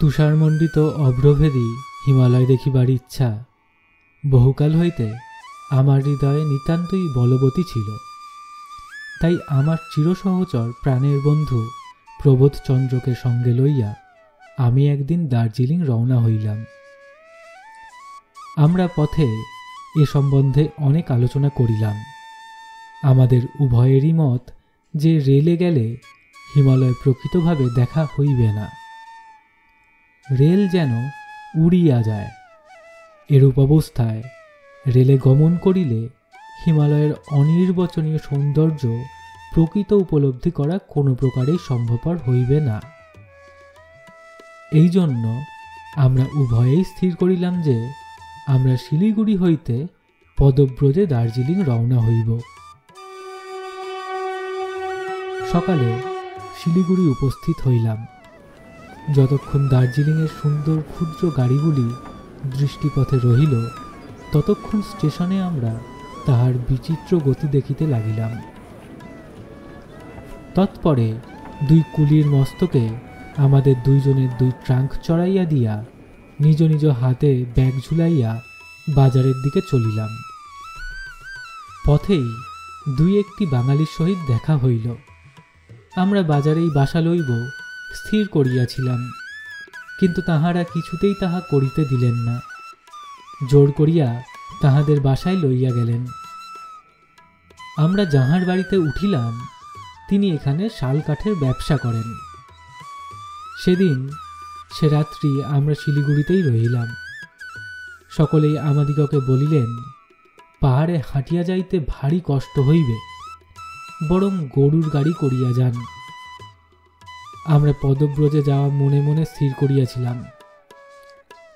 তুষারমণ্ডিত অভ্রভেদী হিমালয় দেখিবার ইচ্ছা বহুকাল হইতে আমার হৃদয়ে নিতান্তই বলবতী ছিল। তাই আমার চিরসহচর প্রাণের বন্ধু প্রবোধচন্দ্রকে সঙ্গে লইয়া আমি একদিন দার্জিলিং রওনা হইলাম। আমরা পথে এ সম্বন্ধে অনেক আলোচনা করিলাম। আমাদের উভয়েরই মত যে রেলে গেলে হিমালয় প্রকৃতভাবে দেখা হইবে না। রেল যেন উড়িয়া যায়। এরূপ অবস্থায় রেলে গমন করিলে হিমালয়ের অনির্বচনীয় সৌন্দর্য প্রকৃত উপলব্ধি করা কোনো প্রকারেই সম্ভবপর হইবে না। এই জন্য আমরা উভয়েই স্থির করিলাম যে আমরা শিলিগুড়ি হইতে পদব্রজে দার্জিলিং রওনা হইব। সকালে শিলিগুড়ি উপস্থিত হইলাম। যতক্ষণ দার্জিলিংয়ের সুন্দর ক্ষুদ্র গাড়িগুলি দৃষ্টিপথে রহিল, ততক্ষণ স্টেশনে আমরা তাহার বিচিত্র গতি দেখিতে লাগিলাম। তৎপরে দুই কুলির মস্তকে আমাদের দুইজনের দুই ট্রাঙ্ক চড়াইয়া দিয়া নিজ নিজ হাতে ব্যাগ ঝুলাইয়া বাজারের দিকে চলিলাম। পথেই দুই একটি বাঙালির সহিত দেখা হইল। আমরা বাজারেই বাসা লইব স্থির করিয়াছিলাম, কিন্তু তাহারা কিছুতেই তাহা করিতে দিলেন না। জোর করিয়া তাহাদের বাসায় লইয়া গেলেন। আমরা যাহার বাড়িতে উঠিলাম তিনি এখানে শাল কাঠের ব্যবসা করেন। সেদিন সে রাত্রি আমরা শিলিগুড়িতেই রহিলাম। সকলেই আমাদিগকে বলিলেন, পাহাড়ে হাঁটিয়া যাইতে ভারী কষ্ট হইবে, বরং গরুর গাড়ি করিয়া যান। আমরা পদব্রজে যাওয়া মনে মনে স্থির করিয়াছিলাম।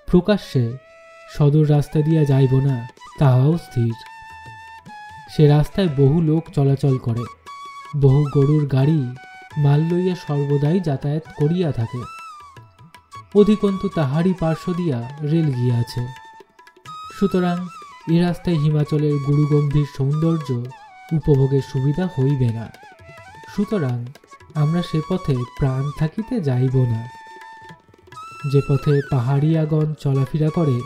প্রকাশ্যে সদর রাস্তা দিয়া যাইব না তাহাও স্থির। সে রাস্তায় বহু লোক চলাচল করে, বহু গরুর গাড়ি মাল লইয়া সর্বদাই যাতায়াত করিয়া থাকে। অধিকন্তু তাহারই পার্শ্ব দিয়া রেল গিয়াছে। সুতরাং এ রাস্তায় হিমাচলের গুরুগম্ভীর সৌন্দর্য উপভোগের সুবিধা হইবে না। সুতরাং আমরা সে পথে প্রাণ থাকিতে যাইব না। যে পথে পাহাড়িয়াগণ চলাফেরা করে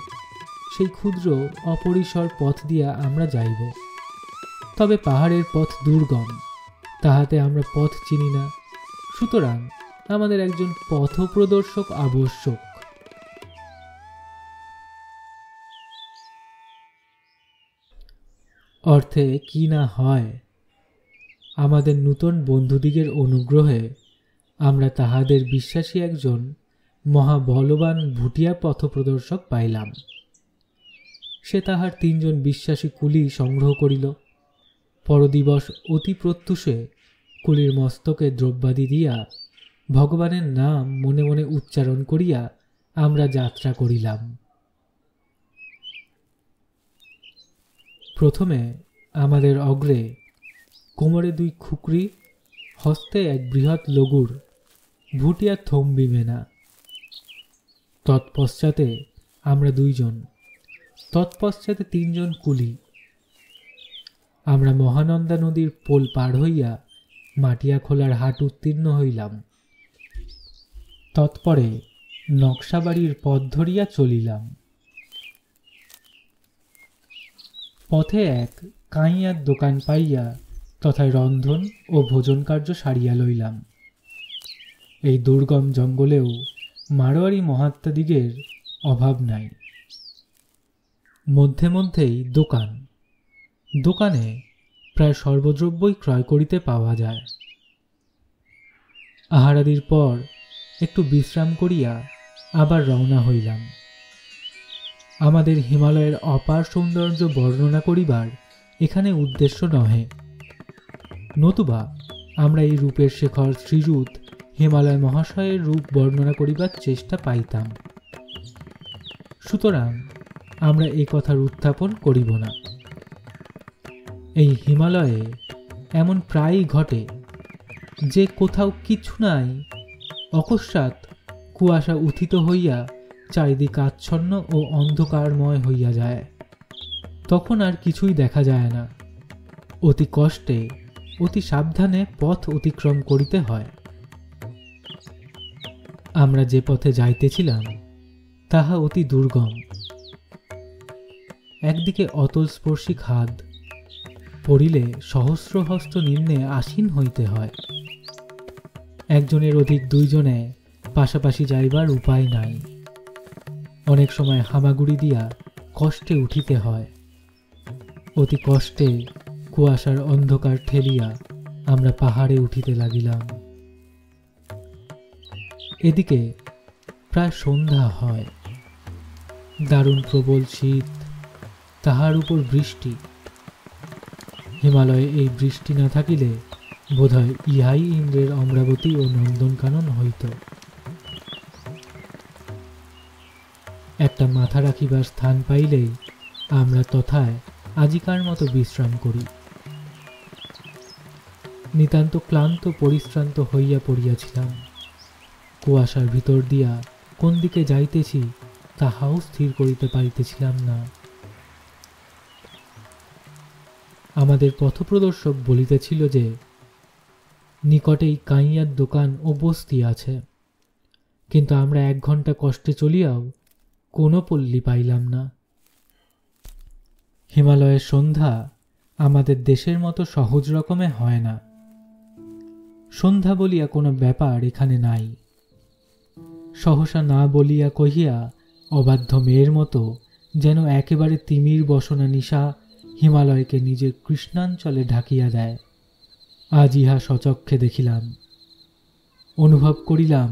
সেই ক্ষুদ্র অপরিসর পথ দিয়া আমরা যাইব। তবে পাহাড়ের পথ দুর্গম, তাহাতে আমরা পথ চিনি না। সুতরাং আমাদের একজন পথপ্রদর্শক আবশ্যক। অর্থে কি না হয়, আমাদের নূতন বন্ধুদিগের অনুগ্রহে আমরা তাহাদের বিশ্বাসী একজন মহাবলবান ভুটিয়া পথপ্রদর্শক পাইলাম। সে তাহার 3 জন বিশ্বাসী কুলি সংগ্রহ করিল। পরদিবস অতি প্রত্যুষে কুলির মস্তকে দ্রব্যাদি দিয়া ভগবানের নাম মনে মনে উচ্চারণ করিয়া আমরা যাত্রা করিলাম। প্রথমে আমাদের অগ্রে কোমরে 2 খুকরি, হস্তে এক বৃহৎ লগুর ভুটিয়া থম্বি মেনা। তৎপশ্চাতে আমরা 2 জন, তৎপশ্চাতে 3 জন কুলি। আমরা মহানন্দা নদীর পোল পার হইয়া মাটিয়া খোলার হাট উত্তীর্ণ হইলাম। তৎপরে নকশাবাড়ির পথ ধরিয়া চলিলাম। পথে এক কাঁইয়ার দোকান পাইয়া তথায় রন্ধন ও ভোজন কার্য সারিয়া লইলাম। এই দুর্গম জঙ্গলেও মারোয়ারি মহাত্মাদিগের অভাব নাই। মধ্যে মধ্যেই দোকান, দোকানে প্রায় সর্বদ্রব্যই ক্রয় করিতে পাওয়া যায়। আহারাদির পর একটু বিশ্রাম করিয়া আবার রওনা হইলাম। আমাদের হিমালয়ের অপার সৌন্দর্য বর্ণনা করিবার এখানে উদ্দেশ্য নহে, নতুবা আমরা এই রূপের শেখর শ্রীযুত হিমালয় মহাশয়ের রূপ বর্ণনা করিবার চেষ্টা পাইতাম। সুতরাং আমরা এই কথার উত্থাপন করিব না। এই হিমালয়ে এমন প্রায়ই ঘটে যে কোথাও কিছু নাই, অকস্মাৎ কুয়াশা উত্থিত হইয়া চারিদিক আচ্ছন্ন ও অন্ধকারময় হইয়া যায়। তখন আর কিছুই দেখা যায় না। অতি কষ্টে অতি সাবধানে পথ অতিক্রম করিতে হয়। আমরা যে পথে যাইতেছিলাম তাহা অতি দুর্গম। একদিকে অতলস্পর্শী খাদ, পড়িলে সহস্র হস্ত নিম্নে আসীন হইতে হয়। একজনের অধিক দুইজনে পাশাপাশি যাইবার উপায় নাই। অনেক সময় হামাগুড়ি দিয়া কষ্টে উঠিতে হয়। অতি কষ্টে কুয়াশার অন্ধকার ঠেলিয়া আমরা পাহাড়ে উঠিতে লাগিলাম। এদিকে প্রায় সন্ধ্যা হয়। দারুণ প্রবল শীত, তাহার উপর বৃষ্টি। হিমালয়ে এই বৃষ্টি না থাকিলে বোধহয় ইহাই ইন্দ্রের অমরাবতী ও নন্দনকানন হইত। একটা মাথা রাখিবার স্থান পাইলেই আমরা তথায় আজিকার মতো বিশ্রাম করি। নিতান্ত ক্লান্ত পরিশ্রান্ত হইয়া পড়িয়াছিলাম। কুয়াশার ভিতর দিয়া কোন দিকে যাইতেছি তাহাও স্থির করিতে পারিতেছিলাম না। আমাদের পথপ্রদর্শক বলিতেছিল যে নিকটেই কাইয়ার দোকান ও বস্তি আছে, কিন্তু আমরা 1 ঘন্টা কষ্টে চলিয়াও কোনো পল্লী পাইলাম না। হিমালয়ের সন্ধ্যা আমাদের দেশের মতো সহজ রকমে হয় না। সন্ধ্যা বলিয়া কোনো ব্যাপার এখানে নাই। সহসা না বলিয়া কহিয়া অবাধ্য মেয়ের মতো যেন একেবারে তিমির বসনা নিশা হিমালয়কে নিজের কৃষ্ণাঞ্চলে ঢাকিয়া দেয়। আজ ইহা সচক্ষে দেখিলাম, অনুভব করিলাম।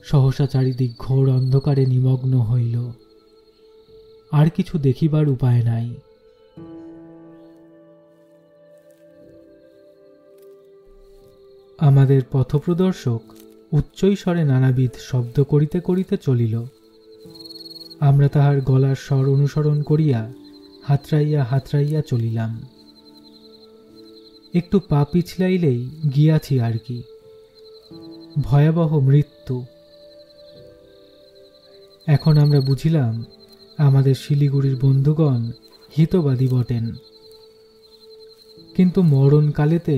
সহসা চারিদিক ঘোর অন্ধকারে নিমগ্ন হইল। আর কিছু দেখিবার উপায় নাই। আমাদের পথপ্রদর্শক উচ্চৈস্বরে নানাবিধ শব্দ করিতে করিতে চলিল। আমরা তাহার গলার স্বর অনুসরণ করিয়া হাতড়াইয়া হাতড়াইয়া চলিলাম। একটু পা পিছলাইলেই গিয়াছি আর কি। ভয়াবহ মৃত্যু। এখন আমরা বুঝিলাম আমাদের শিলিগুড়ির বন্ধুগণ হিতবাদী বটেন, কিন্তু মরণকালেতে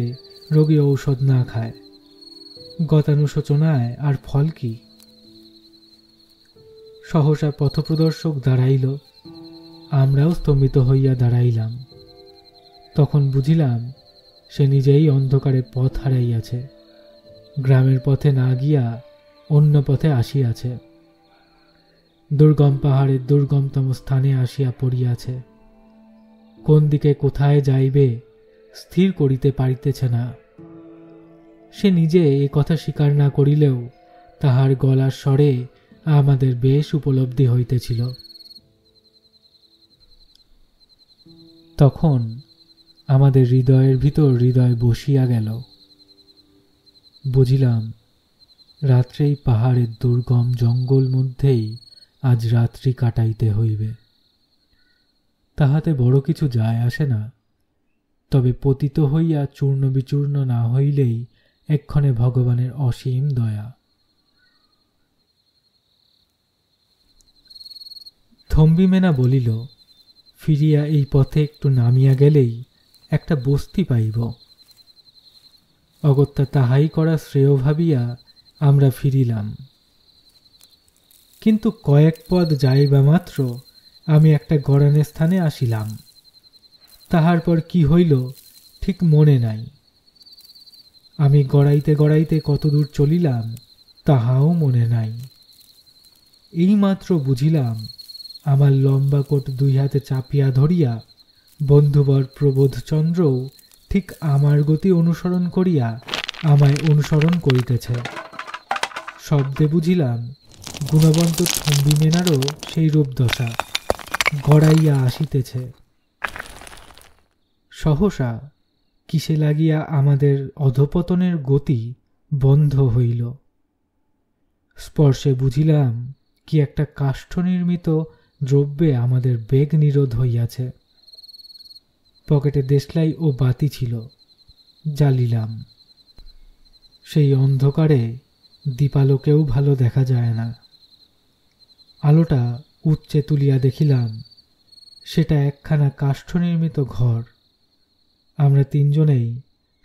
রোগী ঔষধ না খায়, গতানুশোচনায় আর ফল কি? সহসা পথপ্রদর্শক দাঁড়াইল, আমরাও স্তম্ভিত হইয়া দাঁড়াইলাম। তখন বুঝিলাম সে নিজেই অন্ধকারে পথ হারাইয়াছে, গ্রামের পথে না গিয়া অন্য পথে আসিয়াছে, দুর্গম পাহাড়ের দুর্গমতম স্থানে আসিয়া পড়িয়াছে। কোন দিকে কোথায় যাইবে স্থির করিতে পারিতেছে না। সে নিজে এ কথা স্বীকার না করিলেও তাহার গলার স্বরে আমাদের বেশ উপলব্ধি হইতেছিল। তখন আমাদের হৃদয়ের ভিতর হৃদয় বসিয়া গেল। বুঝিলাম রাত্রেই পাহাড়ের দুর্গম জঙ্গল মধ্যেই আজ রাত্রি কাটাইতে হইবে। তাহাতে বড় কিছু যায় আসে না, তবে পতিত হইয়া চূর্ণ বিচূর্ণ না হইলেই এক্ষণে ভগবানের অসীম দয়া। থম্বিমেনা বলিল, ফিরিয়া এই পথে একটু নামিয়া গেলেই একটা বস্তি পাইব। অগত্যা তাহাই করা শ্রেয় ভাবিয়া আমরা ফিরিলাম। কিন্তু কয়েক পদ যাইবা মাত্র আমি একটা গড়ানের স্থানে আসিলাম। তাহার পর কি হইল ঠিক মনে নাই। আমি গড়াইতে গড়াইতে কতদূর চলিলাম তাহাও মনে নাই। এইমাত্র বুঝিলাম আমার লম্বা কোট 2 হাতে চাপিয়া ধরিয়া বন্ধুবর প্রবোধচন্দ্রও ঠিক আমার গতি অনুসরণ করিয়া আমায় অনুসরণ করিতেছে। শব্দে বুঝিলাম গুণবন্ত থম্বিমেনারও সেই রূপদশা, গড়াইয়া আসিতেছে। সহসা কিসে লাগিয়া আমাদের অধপতনের গতি বন্ধ হইল। স্পর্শে বুঝিলাম কি একটা কাষ্ঠ নির্মিত দ্রব্যে আমাদের বেগ নিরোধ হইয়াছে। পকেটে দেশলাই ও বাতি ছিল, জ্বালিলাম। সেই অন্ধকারে দীপালোকেও ভালো দেখা যায় না। আলোটা উচ্চে তুলিয়া দেখিলাম সেটা একখানা কাষ্ঠ নির্মিত ঘর। আমরা 3 জনেই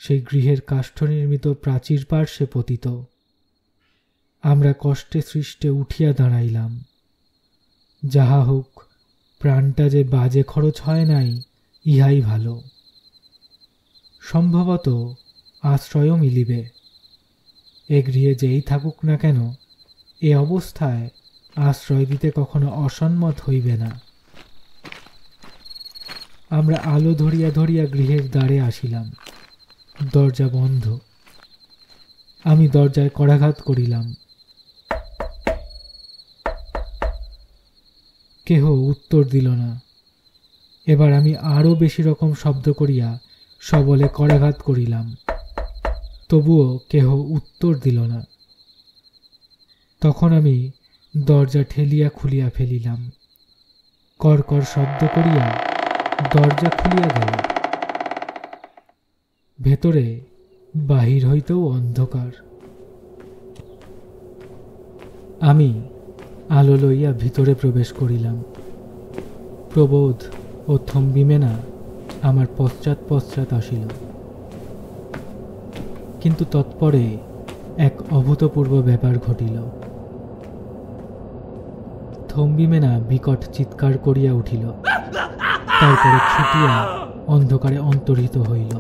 সেই গৃহের কাষ্ঠ নির্মিত প্রাচীর পার্শ্বে পতিত। আমরা কষ্টে সৃষ্টে উঠিয়া দাঁড়াইলাম। যাহা হোক, প্রাণটা যে বাজে খরচ হয় নাই, ইহাই ভালো। সম্ভবত আশ্রয়ও মিলিবে। এ গৃহে যেই থাকুক না কেন, এ অবস্থায় আশ্রয় দিতে কখনো অসম্মত হইবে না। আমরা আলো ধরিয়া ধরিয়া গৃহের দ্বারে আসিলাম। দরজা বন্ধ। আমি দরজায় করাঘাত করিলাম। কেহ উত্তর দিল না। এবার আমি আরো বেশি রকম শব্দ করিয়া সবলে করাঘাত করিলাম। তবুও কেহ উত্তর দিল না। তখন আমি দরজা ঠেলিয়া খুলিয়া ফেলিলাম। কর শব্দ করিয়া দরজা খুলিয়া গেল। ভেতরে বাহির হইতেও অন্ধকার। আমি আলো লইয়া ভিতরে প্রবেশ করিলাম। প্রবোধ ও থম্বিমেনা আমার পশ্চাৎ পশ্চাৎ আসিল। কিন্তু তৎপরে এক অভূতপূর্ব ব্যাপার ঘটিল। থম্বিমেনা বিকট চিৎকার করিয়া উঠিল। তারপরে ছুটিয়া অন্ধকারে অন্তর্হিত হইল।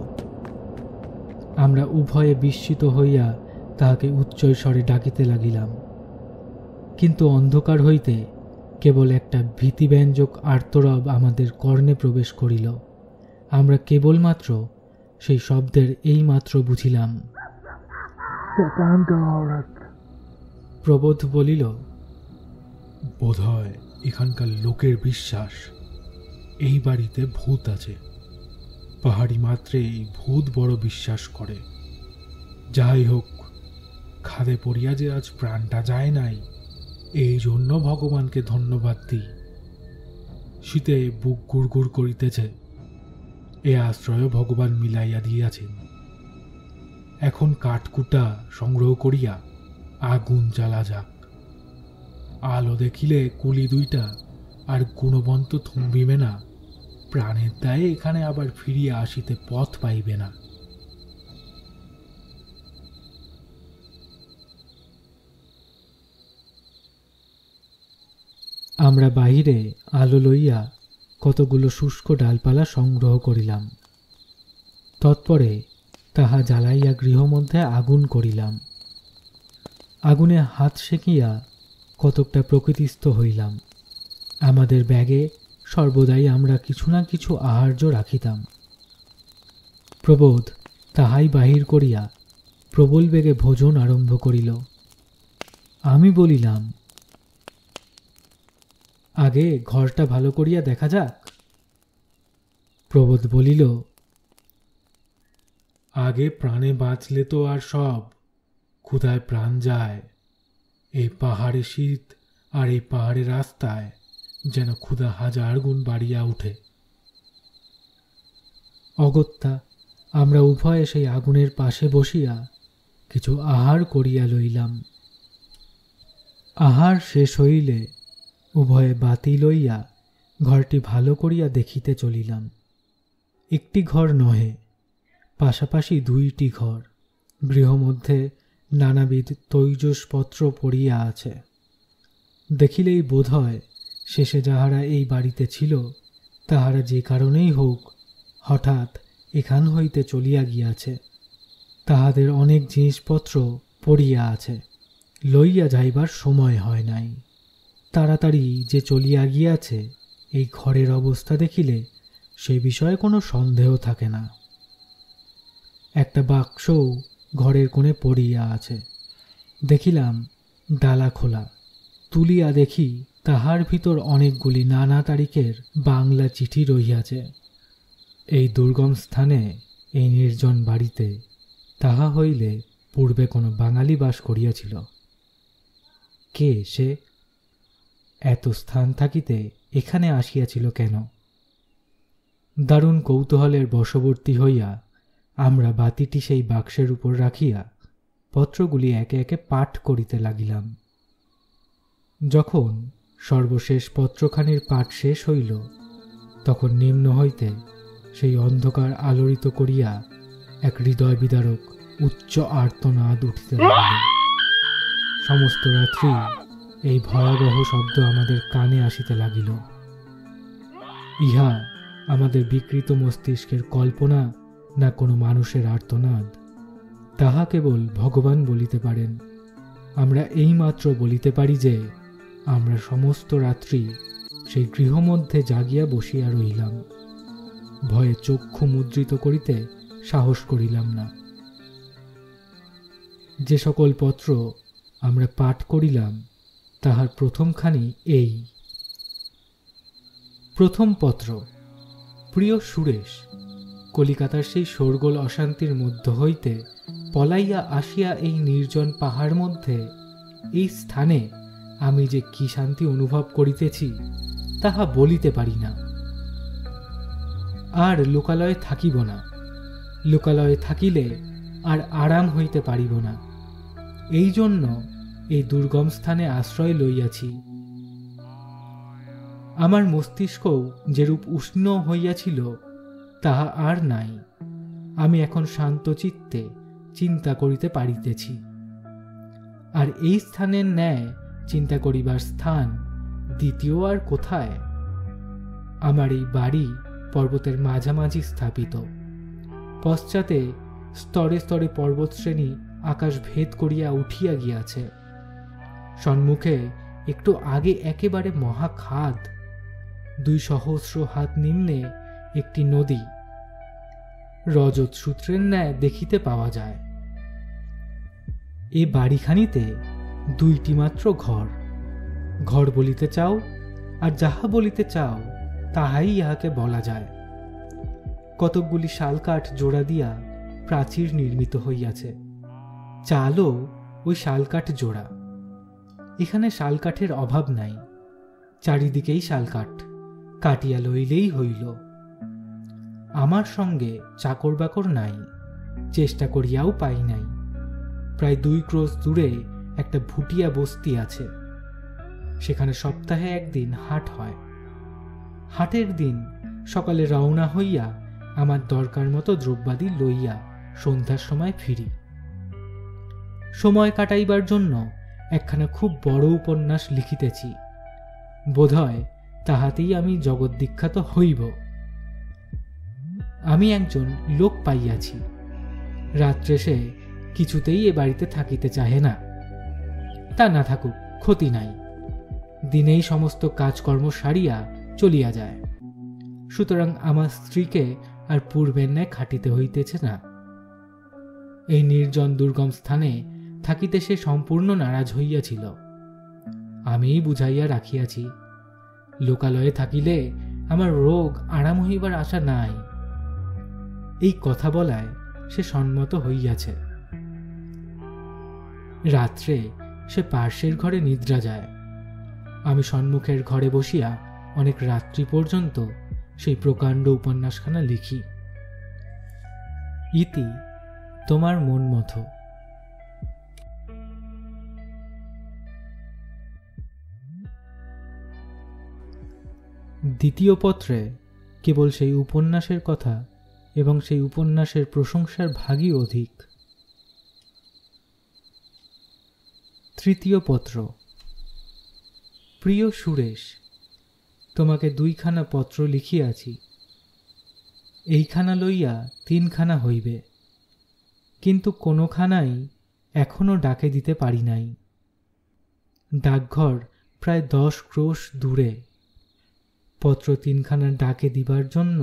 আমরা উভয়ে বিস্মিত হইয়া তাহাকে উচ্চস্বরে ডাকিতে লাগিলাম। কিন্তু অন্ধকার হইতে কেবল একটা ভীতিব্যঞ্জক আর্তরব আমাদের কর্ণে প্রবেশ করিল। আমরা কেবলমাত্র সেই শব্দের এইমাত্র বুঝিলাম। প্রবোধ বলিল, বোধহয় এখানকার লোকের বিশ্বাস এই বাড়িতে ভূত আছে। পাহাড়ি মাত্রেই ভূত বড় বিশ্বাস করে। যাই হোক, খাদে পড়িয়া যে আজ প্রাণটা যায় নাই, এই জন্য ভগবানকে ধন্যবাদ দিই। শীতে বুক গুড়গুড় করিতেছে, এ আশ্রয় ভগবান মিলাইয়া দিয়াছেন। এখন কাঠকুটা সংগ্রহ করিয়া আগুন জ্বালা যাক। আলো দেখিলে কুলি দুইটা আর গুণবন্ত থম্বিবে না, প্রাণের দায়ে এখানে আবার ফিরিয়া আসিতে পথ পাইবে না। আমরা বাহিরে আলো লইয়া কতগুলো শুষ্ক ডালপালা সংগ্রহ করিলাম। তৎপরে তাহা জ্বালাইয়া গৃহমধ্যে আগুন করিলাম। আগুনে হাত সেঁকিয়া কতকটা প্রকৃতিস্থ হইলাম। আমাদের ব্যাগে সর্বদাই আমরা কিছু না কিছু আহার্য রাখিতাম। প্রবোধ তাহাই বাহির করিয়া প্রবল বেগে ভোজন আরম্ভ করিল। আমি বলিলাম, আগে ঘরটা ভালো করিয়া দেখা যাক। প্রবোধ বলিল, আগে প্রাণে বাঁচলে তো আর সব, ক্ষুধায় প্রাণ যায়। এই পাহাড়ে শীত আর এই পাহাড়ে রাস্তায় যেন ক্ষুধা 1000 গুণ বাড়িয়া উঠে। অগত্যা আমরা উভয়ে সেই আগুনের পাশে বসিয়া কিছু আহার করিয়া লইলাম। আহার শেষ হইলে উভয়ে বাতি লইয়া ঘরটি ভালো করিয়া দেখিতে চলিলাম। একটি ঘর নহে, পাশাপাশি 2টি ঘর। গৃহমধ্যে নানাবিধ তৈজসপত্র পড়িয়া আছে। দেখিলেই বোধ হয় শেষে যাহারা এই বাড়িতে ছিল, তাহারা যে কারণেই হোক হঠাৎ এখান হইতে চলিয়া গিয়াছে। তাহাদের অনেক জিনিসপত্র পড়িয়া আছে, লইয়া যাইবার সময় হয় নাই। তাড়াতাড়ি যে চলিয়া গিয়াছে, এই ঘরের অবস্থা দেখিলে সে বিষয়ে কোনো সন্দেহ থাকে না। একটা বাক্সও ঘরের কোণে পড়িয়া আছে। দেখিলাম ডালা খোলা। তুলিয়া দেখি তাহার ভিতর অনেকগুলি নানা তারিখের বাংলা চিঠি রহিয়াছে। এই দুর্গম স্থানে, এই নির্জন বাড়িতে তাহা হইলে পূর্বে কোনো বাঙালি বাস করিয়াছিল। কে সে? এত স্থান থাকিতে এখানে আসিয়াছিল কেন? দারুণ কৌতূহলের বশবর্তী হইয়া আমরা বাতিটি সেই বাক্সের উপর রাখিয়া পত্রগুলি একে একে পাঠ করিতে লাগিলাম। যখন সর্বশেষ পত্রখানির পাঠ শেষ হইল, তখন নিম্ন হইতে সেই অন্ধকার আলোড়িত করিয়া এক হৃদয় বিদারক উচ্চ আর্তনাদ উঠিতে লাগিল। সমস্ত রাত্রি এই ভয়াবহ শব্দ আমাদের কানে আসিতে লাগিল। ইহা আমাদের বিকৃত মস্তিষ্কের কল্পনা না কোনো মানুষের আর্তনাদ, তাহা কেবল ভগবান বলিতে পারেন। আমরা এইমাত্র বলিতে পারি যে আমরা সমস্ত রাত্রি সেই গৃহমধ্যে জাগিয়া বসিয়া রহিলাম, ভয়ে চক্ষু মুদ্রিত করিতে সাহস করিলাম না। যে সকল পত্র আমরা পাঠ করিলাম তাহার প্রথমখানি এই। প্রথম পত্র। প্রিয় সুরেশ, কলিকাতার সেই শোরগোল অশান্তির মধ্য হইতে পলাইয়া আসিয়া এই নির্জন পাহাড় মধ্যে এই স্থানে আমি যে কি শান্তি অনুভব করিতেছি তাহা বলিতে পারি না। আর লোকালয়ে থাকিব না। লোকালয়ে থাকিলে আর আরাম হইতে পারিব না। এই জন্য এই দুর্গম স্থানে আশ্রয় লইয়াছি। আমার মস্তিষ্কও যেরূপ উষ্ণ হইয়াছিল তাহা আর নাই। আমি এখন শান্ত চিত্তে চিন্তা করিতে পারিতেছি। আর এই স্থানের ন্যায় চিন্তা করিবার স্থান দ্বিতীয় আর কোথায়? আমার এই বাড়ি পর্বতের মাঝামাঝি স্থাপিত। পশ্চাতে স্তরে স্তরে পর্বতশ্রেণী আকাশ ভেদ করিয়া উঠিয়া গিয়াছে। সম্মুখে একটু আগে একেবারে মহাখাদ। 2 সহস্র হাত নিম্নে একটি নদী রজত সূত্রের ন্যায় দেখিতে পাওয়া যায়। এ বাড়িখানিতে 2টি মাত্র ঘর। ঘর বলিতে চাও আর যাহা বলিতে চাও তাহাই ইহাকে বলা যায়। কতকগুলি শালকাঠ জোড়া দিয়া প্রাচীর নির্মিত হইয়াছে। চালও ওই শালকাঠ জোড়া। এখানে শালকাঠের অভাব নাই। চারিদিকেই শালকাঠ, কাটিয়া লইলেই হইল। আমার সঙ্গে চাকর বাকর নাই, চেষ্টা করিয়াও পাই নাই। প্রায় 2 ক্রোশ দূরে একটা ভুটিয়া বস্তি আছে। সেখানে সপ্তাহে একদিন হাট হয়। হাটের দিন সকালে রওনা হইয়া আমার দরকার মতো দ্রব্যাদি লইয়া সন্ধ্যার সময় ফিরি। সময় কাটাইবার জন্য একখানা খুব বড় উপন্যাস লিখিতেছি। বোধহয় তাহাতেই আমি জগদ্বিখ্যাত হইব। আমি একজন লোক পাইয়াছি। রাত্রে সে কিছুতেই এ বাড়িতে থাকিতে চাহে না। তা না থাকুক, ক্ষতি নাই। দিনেই সমস্ত কাজকর্ম সারিয়া চলিয়া যায়। সুতরাং আমার স্ত্রীকে আর পূর্বের ন্যায় খাটিতে হইতেছে না। এই নির্জন দুর্গম স্থানে থাকিতে সে সম্পূর্ণ নারাজ হইয়াছিল। আমিই বুঝাইয়া রাখিয়াছি, লোকালয়ে থাকিলে আমার রোগ আরাম হইবার আশা নাই। এই কথা বলায় সে সম্মত হইয়াছে। রাত্রে সে পার্শ্বের ঘরে নিদ্রা যায়। আমি সম্মুখের ঘরে বসিয়া অনেক রাত্রি পর্যন্ত সেই প্রকাণ্ড উপন্যাসখানা লিখি। ইতি তোমার মন মতো। দ্বিতীয় পত্রে কেবল সেই উপন্যাসের কথা এবং সেই উপন্যাসের প্রশংসার ভাগই অধিক। তৃতীয় পত্র। প্রিয় সুরেশ, তোমাকে 2খানা পত্র লিখিয়াছি। এইখানা লইয়া 3খানা হইবে, কিন্তু কোনোখানাই এখনো ডাকে দিতে পারি নাই। ডাকঘর প্রায় 10 ক্রোশ দূরে। পত্র 3খানা ডাকে দিবার জন্য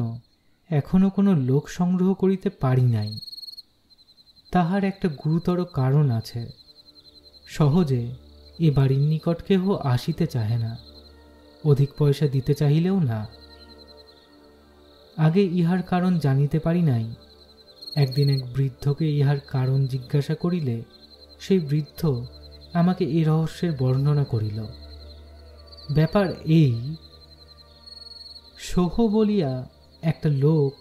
এখনো কোনো লোক সংগ্রহ করিতে পারি নাই। তাহার একটা গুরুতর কারণ আছে। সহজে এ বাড়ির নিকট কেহ আসিতে চাহে না, অধিক পয়সা দিতে চাহিলেও না। আগে ইহার কারণ জানিতে পারি নাই। একদিন এক বৃদ্ধকে ইহার কারণ জিজ্ঞাসা করিলে সেই বৃদ্ধ আমাকে এই রহস্যের বর্ণনা করিল। ব্যাপার এই, সোহ বলিয়া একটা লোক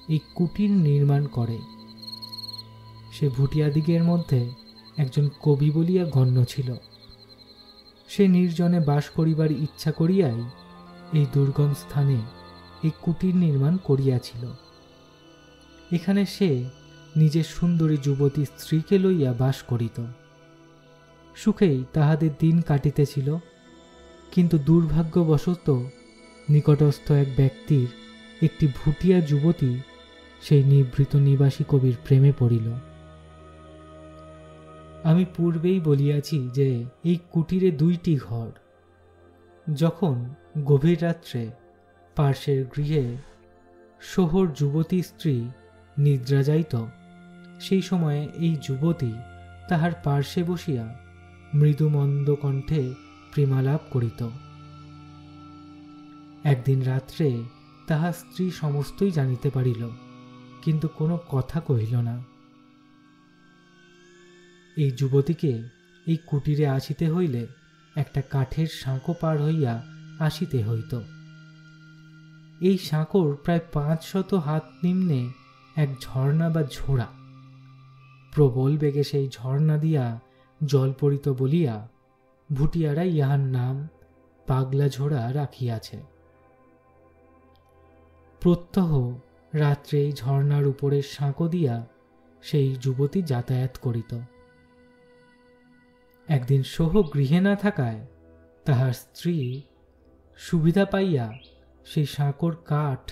এই কুটির নির্মাণ করে। সে ভুটিয়াদিগের মধ্যে একজন কবি বলিয়া গণ্য ছিল। সে নির্জনে বাস করিবার ইচ্ছা করিয়াই এই দুর্গম স্থানে এই কুটির নির্মাণ করিয়াছিল। এখানে সে নিজের সুন্দরী যুবতী স্ত্রীকে লইয়া বাস করিত। সুখেই তাহাদের দিন কাটিতেছিল, কিন্তু দুর্ভাগ্যবশত নিকটস্থ এক ব্যক্তির একটি ভুটিয়া যুবতী সেই নিভৃত নিবাসী কবির প্রেমে পড়িল। আমি পূর্বেই বলিয়াছি যে এই কুটিরে 2টি ঘর। যখন গভীর রাত্রে পার্শ্বের গৃহে সোহর যুবতী স্ত্রী নিদ্রা যাইত, সেই সময়ে এই যুবতী তাহার পার্শ্বে বসিয়া মৃদুমন্দ কণ্ঠে প্রেমালাপ করিত। একদিন রাত্রে তাহার স্ত্রী সমস্তই জানিতে পারিল, কিন্তু কোনো কথা কহিল না। এই যুবতীকে এই কুটিরে আসিতে হইলে একটা কাঠের সাঁকো পার হইয়া আসিতে হইত। এই সাঁকোর প্রায় 500 হাত নিম্নে এক ঝর্ণা বা ঝোড়া। প্রবল বেগে সেই ঝর্ণা দিয়া জল পড়িত বলিয়া ভুটিয়ারা ইহার নাম পাগলা ঝোড়া রাখিয়াছে। প্রত্যহ রাত্রে এই ঝর্ণার উপরের সাঁকো দিয়া সেই যুবতী যাতায়াত করিত। একদিন সোহ গৃহে না থাকায় তাহার স্ত্রী সুবিধা পাইয়া সেই সাঁকোর কাঠ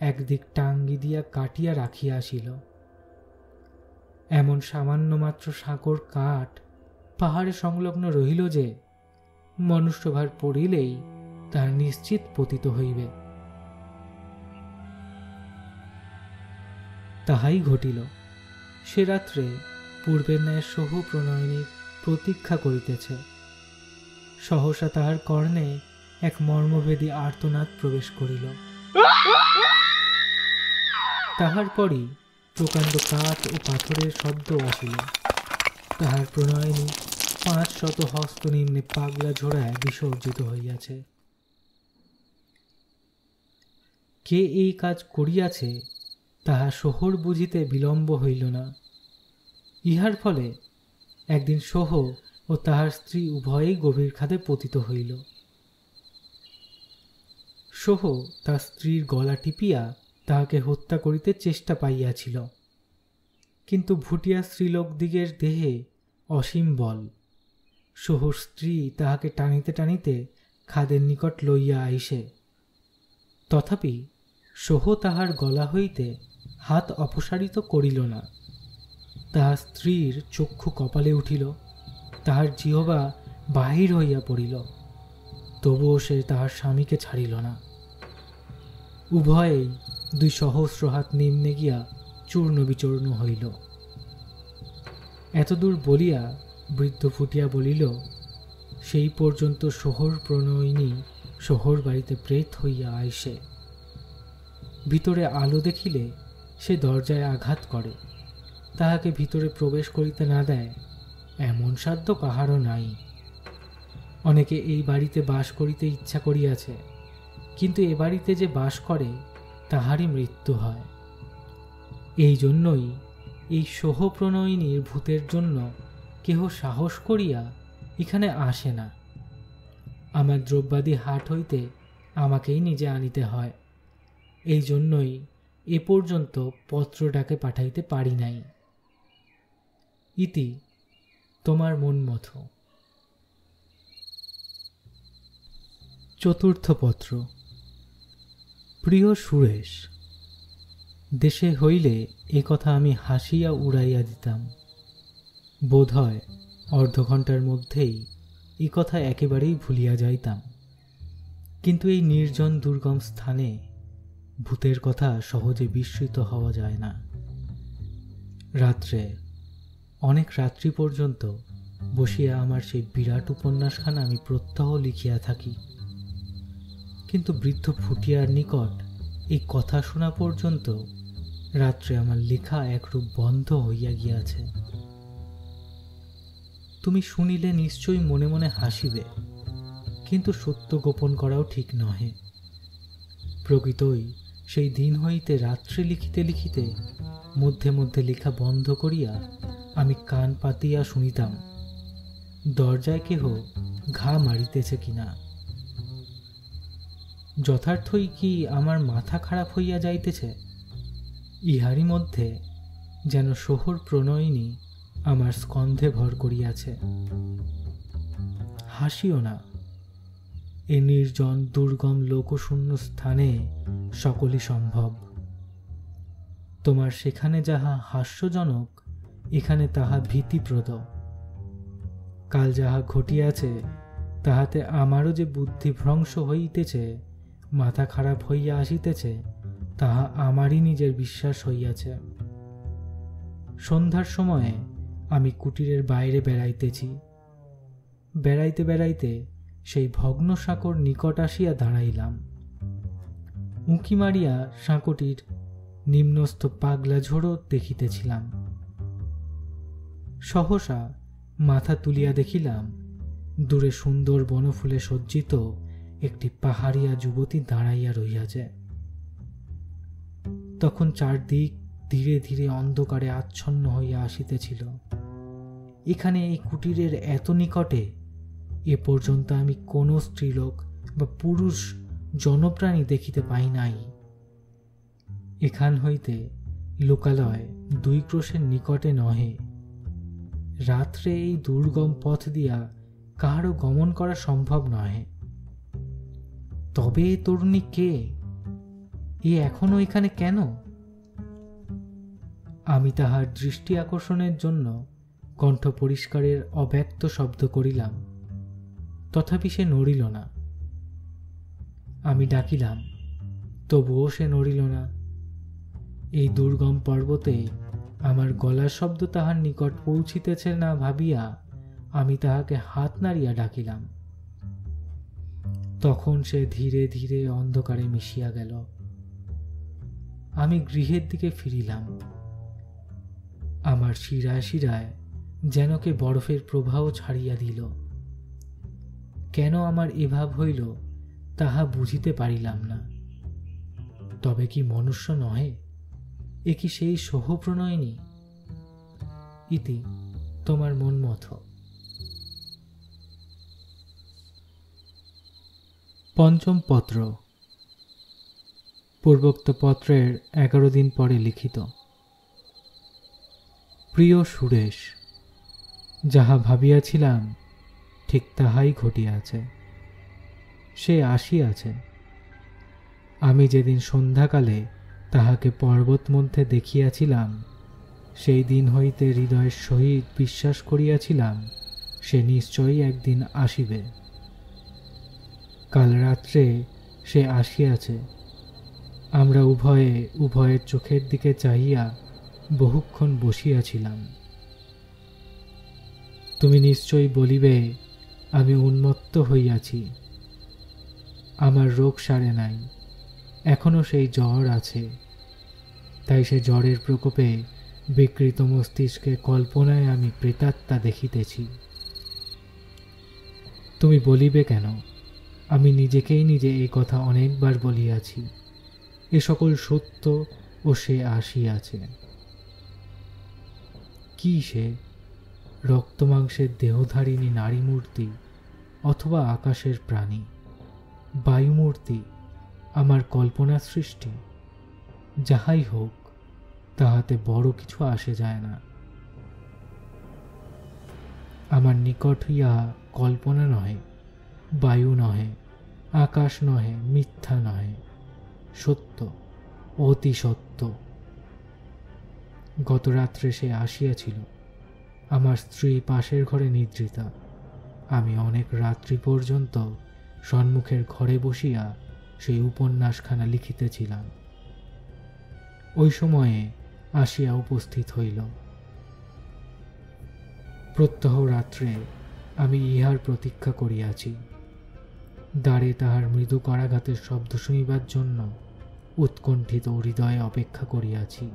একদিক টাঙ্গি দিয়া কাটিয়া রাখিয়া আসিল। এমন সামান্য মাত্র সাঁকোর কাঠ পাহাড়ে সংলগ্ন রহিল যে মনুষ্যভার পড়িলেই তার নিশ্চিত পতিত হইবে। তাহাই ঘটিল। সে রাত্রে পূর্বের ন্যায় সোহ প্রণয়িনীর প্রতীক্ষা করিতেছে। সহসা তাহার কর্ণে এক মর্মভেদী আর্তনাদ প্রবেশ করিল। তাহার পরই প্রকাণ্ড কাঠ ও পাথরের শব্দ আসিল। তাহার প্রণয়িনী 500 হস্ত নিম্নে পাগলা ঝোড়ায় বিসর্জিত হইয়াছে। কে এই কাজ করিয়াছে তাহা সোহর বুঝিতে বিলম্ব হইল না। ইহার ফলে একদিন সোহ ও তাহার স্ত্রী উভয়েই গভীর খাদে পতিত হইল। সোহ তার স্ত্রীর গলা টিপিয়া তাহাকে হত্যা করিতে চেষ্টা পাইয়াছিল, কিন্তু ভুটিয়া স্ত্রীলোকদিগের দেহে অসীম বল। সোহর স্ত্রী তাহাকে টানিতে টানিতে খাদের নিকট লইয়া আইসে। তথাপি সোহ তাহার গলা হইতে হাত অপসারিত করিল না। তাহার স্ত্রীর চক্ষু কপালে উঠিল, তাহার জিহ্বা বাহির হইয়া পড়িল, তবুও সে তাহার স্বামীকে ছাড়িল না। উভয়েই 2 সহস্র হাত নিম্নে গিয়া চূর্ণ বিচূর্ণ হইল। এতদূর বলিয়া বৃদ্ধ ফুটিয়া বলিল, সেই পর্যন্ত সোহর প্রণয়িনী সোহর বাড়িতে প্রেত হইয়া আইসে। ভিতরে আলো দেখিলে সে দরজায় আঘাত করে, তাহাকে ভিতরে প্রবেশ করিতে না দেয় এমন সাধ্য কাহারও নাই। অনেকে এই বাড়িতে বাস করিতে ইচ্ছা করিয়াছে, কিন্তু এ বাড়িতে যে বাস করে তাহারই মৃত্যু হয়। এই জন্যই এই সোহ প্রণয়িনীর ভূতের জন্য কেহ সাহস করিয়া এখানে আসে না। আমার দ্রব্যাদি হাট হইতে আমাকেই নিজে আনিতে হয়। এই জন্যই এ পর্যন্ত পত্র ডাকে পাঠাইতে পারি নাই। ইতি তোমার মন মতো। চতুর্থ পত্র। প্রিয় সুরেশ, দেশে হইলে এ কথা আমি হাসিয়া উড়াইয়া দিতাম। বোধ হয় অর্ধঘণ্টার মধ্যেই এ কথা একেবারেই ভুলিয়া যাইতাম, কিন্তু এই নির্জন দুর্গম স্থানে ভূতের কথা সহজে বিস্মৃত হওয়া যায় না। রাত্রে অনেক রাত্রি পর্যন্ত বসিয়া আমার সেই বিরাট উপন্যাসখানা আমি প্রত্যহ লিখিয়া থাকি, কিন্তু বৃদ্ধ ফুটিয়ার নিকট এই কথা শোনা পর্যন্ত রাত্রে আমার লেখা একরূপ বন্ধ হইয়া গিয়াছে। তুমি শুনিলে নিশ্চয়ই মনে মনে হাসিবে, কিন্তু সত্য গোপন করাও ঠিক নহে। প্রকৃতই সেই দিন হইতে রাত্রে লিখিতে লিখিতে মধ্যে মধ্যে লেখা বন্ধ করিয়া আমি কান পাতিয়া শুনিতাম দরজায় কেহ ঘা মারিতেছে কিনা। যথার্থই কি আমার মাথা খারাপ হইয়া যাইতেছে? ইহারই মধ্যে যেন সোহর প্রণয়িনী আমার স্কন্ধে ভর করিয়াছে। হাসিও না। এ নির্জন দুর্গম লোকশূন্য স্থানে সকলই সম্ভব। তোমার সেখানে যাহা হাস্যজনক, এখানে তাহা ভীতিপ্রদ। কাল যাহা ঘটিয়াছে তাহাতে আমারও যে বুদ্ধি ভ্রংশ হইতেছে, মাথা খারাপ হইয়া আসিতেছে, তাহা আমারই নিজের বিশ্বাস হইয়াছে। সন্ধ্যার সময়ে আমি কুটিরের বাইরে বেড়াইতেছি। বেড়াইতে বেড়াইতে সেই ভগ্ন সাঁকোর নিকট আসিয়া দাঁড়াইলাম। উঁকি মারিয়া সাঁকোটির নিম্নস্থ পাগলা ঝোড়ো দেখিতেছিলাম। সহসা মাথা তুলিয়া দেখিলাম দূরে সুন্দর বনফুলে সজ্জিত একটি পাহাড়িয়া যুবতী দাঁড়াইয়া রহিয়াছে। তখন চারদিক ধীরে ধীরে অন্ধকারে আচ্ছন্ন হইয়া আসিতেছিল। এখানে এই কুটিরের এত নিকটে এ পর্যন্ত আমি কোনো স্ত্রীলোক বা পুরুষ জনপ্রাণী দেখিতে পাই নাই। এখান হইতে লোকালয় 2 ক্রোশের নিকটে নহে। রাত্রে এই দুর্গম পথ দিয়া কাহারও গমন করা সম্ভব নহে। তবে এ তরুণী কে? এ এখনো এখানে কেন? আমি তাহার দৃষ্টি আকর্ষণের জন্য কণ্ঠ পরিষ্কারের অব্যক্ত শব্দ করিলাম, তথাপি সে নড়িল না। আমি ডাকিলাম, তবুও সে নড়িল না। এই দুর্গম পর্বতে আমার গলার শব্দ তাহার নিকট পৌঁছিতেছে না ভাবিয়া আমি তাহাকে হাত নাড়িয়া ডাকিলাম। তখন সে ধীরে ধীরে অন্ধকারে মিশিয়া গেল। আমি গৃহের দিকে ফিরিলাম। আমার শিরায় শিরায় যেন কে বরফের প্রবাহ ছাড়িয়া দিল। কেন আমার এভাব হইল তাহা বুঝিতে পারিলাম না। তবে কি মনুষ্য নহে? এ কি সেই সহপ্রণয়িনী? ইতি তোমার মন মত। পঞ্চম পত্র। পূর্বোক্ত পত্রের 11 দিন পরে লিখিত। প্রিয় সুরেশ, যাহা ভাবিয়াছিলাম ঠিক তাহাই ঘটিয়াছে। সে আসিয়াছে। আমি যেদিন সন্ধ্যাকালে তাহাকে পর্বত মধ্যে দেখিয়াছিলাম, সেই দিন হইতে হৃদয়ের সহিত বিশ্বাস করিয়াছিলাম সে নিশ্চয়ই একদিন আসিবে। কাল রাত্রে সে আসিয়াছে। আমরা উভয়ের চোখের দিকে চাহিয়া বহুক্ষণ বসিয়াছিলাম। তুমি নিশ্চয়ই বলিবে আমি উন্মত্ত হইয়াছি। আমার রোগ সারে নাই, এখনো সেই জ্বর আছে। তাই সে জ্বরের প্রকোপে বিকৃত মস্তিষ্কে কল্পনায় আমি প্রেতাত্মা দেখিতেছি। তুমি বলিবে কেন? আমি নিজেকেই নিজে এই কথা অনেকবার বলিয়াছি। এ সকল সত্য ও সে আসিয়াছে। কি সে? রক্তমাংসের দেহধারিণী নারী মূর্তি, অথবা আকাশের প্রাণী, বায়ুমূর্তি, আমার কল্পনা সৃষ্টি? যাহাই হোক, তাহাতে বড় কিছু আসে যায় না। আমার নিকট ইহা কল্পনা নহে, বায়ু নহে, আকাশ নহে, মিথ্যা নহে, সত্য, অতি সত্য। গত রাত্রে সে আসিয়াছিল। আমার স্ত্রী পাশের ঘরে নিদ্রিতা। আমি অনেক রাত্রি পর্যন্ত সম্মুখের ঘরে বসিয়া সেই উপন্যাসখানা লিখিতেছিলাম। ওই সময়ে আসিয়া উপস্থিত হইল। প্রত্যহ রাত্রে আমি ইহার প্রতীক্ষা করিয়াছি। দ্বারে তাহার মৃদু করাঘাতের শব্দ শুনিবার জন্য উৎকণ্ঠিত হৃদয়ে অপেক্ষা করিয়াছি।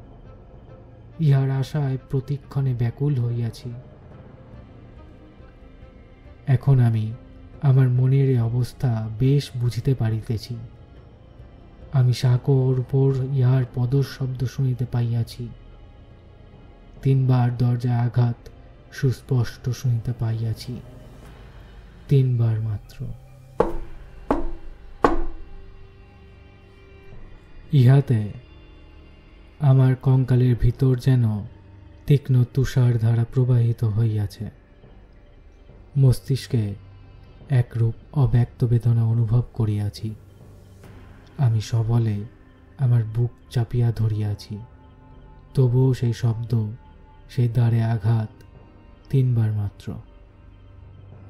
ইহার আশায় প্রতিক্ষণে ব্যাকুল হইয়াছি। এখন আমি আমার মনের এই অবস্থা বেশ বুঝিতে পারিতেছি। আমি সাঁকোর উপর ইহার পদর শব্দ শুনিতে পাইয়াছি। 3 বার দরজায় আঘাত সুস্পষ্ট শুনিতে পাইয়াছি। 3 বার মাত্র। ইহাতে আমার কঙ্কালের ভিতর যেন তীক্ষ্ণ তুষার ধারা প্রবাহিত হইয়াছে। মস্তিষ্কে একরূপ অব্যক্ত বেদনা অনুভব করিয়াছি। আমি সবলে আমার বুক চাপিয়া ধরিয়াছি, তবুও সেই শব্দ, সেই দ্বারে আঘাত 3 বার মাত্র।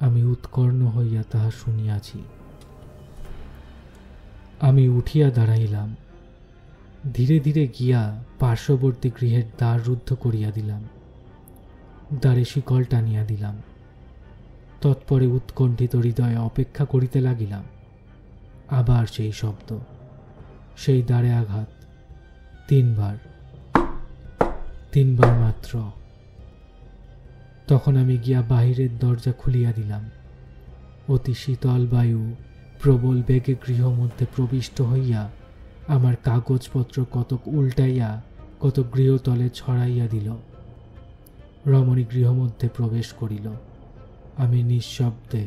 আমি উৎকর্ণ হইয়া তাহা শুনিয়াছি। আমি উঠিয়া দাঁড়াইলাম। ধীরে ধীরে গিয়া পার্শ্ববর্তী গৃহের দ্বার রুদ্ধ করিয়া দিলাম। দ্বারে শিকল টানিয়া দিলাম। তৎপরে উৎকণ্ঠিত হৃদয়ে অপেক্ষা করিতে লাগিলাম। আবার সেই শব্দ, সেই দ্বারে আঘাত 3 বার, 3 বার মাত্র। তখন আমি গিয়া বাহিরের দরজা খুলিয়া দিলাম। অতি শীতল বায়ু প্রবল বেগে গৃহ মধ্যে প্রবিষ্ট হইয়া আমার কাগজপত্র কতক উল্টাইয়া কত গৃহতলে ছড়াইয়া দিল। রমণী গৃহ মধ্যে প্রবেশ করিল। আমি নিঃশব্দে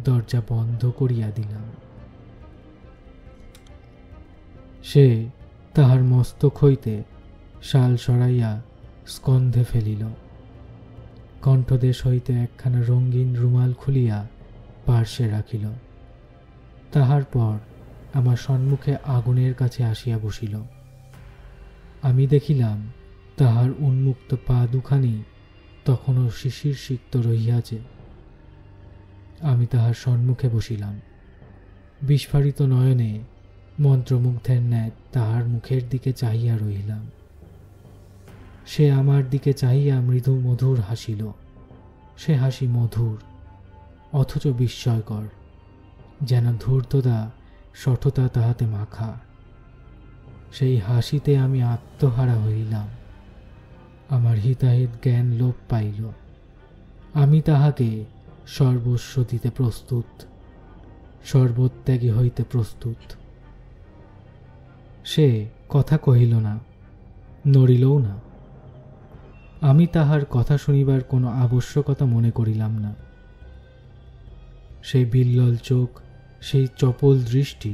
দরজা বন্ধ করিয়া দিলাম। সে তাহার মস্তক হইতে শাল সরাইয়া স্কন্ধে ফেলিল। কণ্ঠদেশ হইতে একখানা রঙিন রুমাল খুলিয়া পার্শ্বে রাখিল। তাহার পর আমার সম্মুখে আগুনের কাছে আসিয়া বসিল। আমি দেখিলাম তাহার উন্মুক্ত পা দুখানি তখনও শিশির সিক্ত রহিয়াছে। আমি তাহার সম্মুখে বসিলাম। বিস্ফারিত নয়নে মন্ত্রমুগ্ধের ন্যায় তাহার মুখের দিকে চাহিয়া রহিলাম। সে আমার দিকে চাহিয়া মৃদু মধুর হাসিল। সে হাসি মধুর, অথচ বিস্ময়কর, যেন ধূর্ততা শঠতা তাহাতে মাখা। সেই হাসিতে আমি আত্মহারা হইলাম। আমার হিতাহিত জ্ঞান লোপ পাইল। আমি তাহাকে সর্বস্ব দিতে প্রস্তুত, সর্বত্যাগী হইতে প্রস্তুত। সে কথা কহিল না, নড়িলও না। আমি তাহার কথা শুনিবার কোনো আবশ্যকতা মনে করিলাম না। সেই বিল্লল চোখ, সেই চপল দৃষ্টি,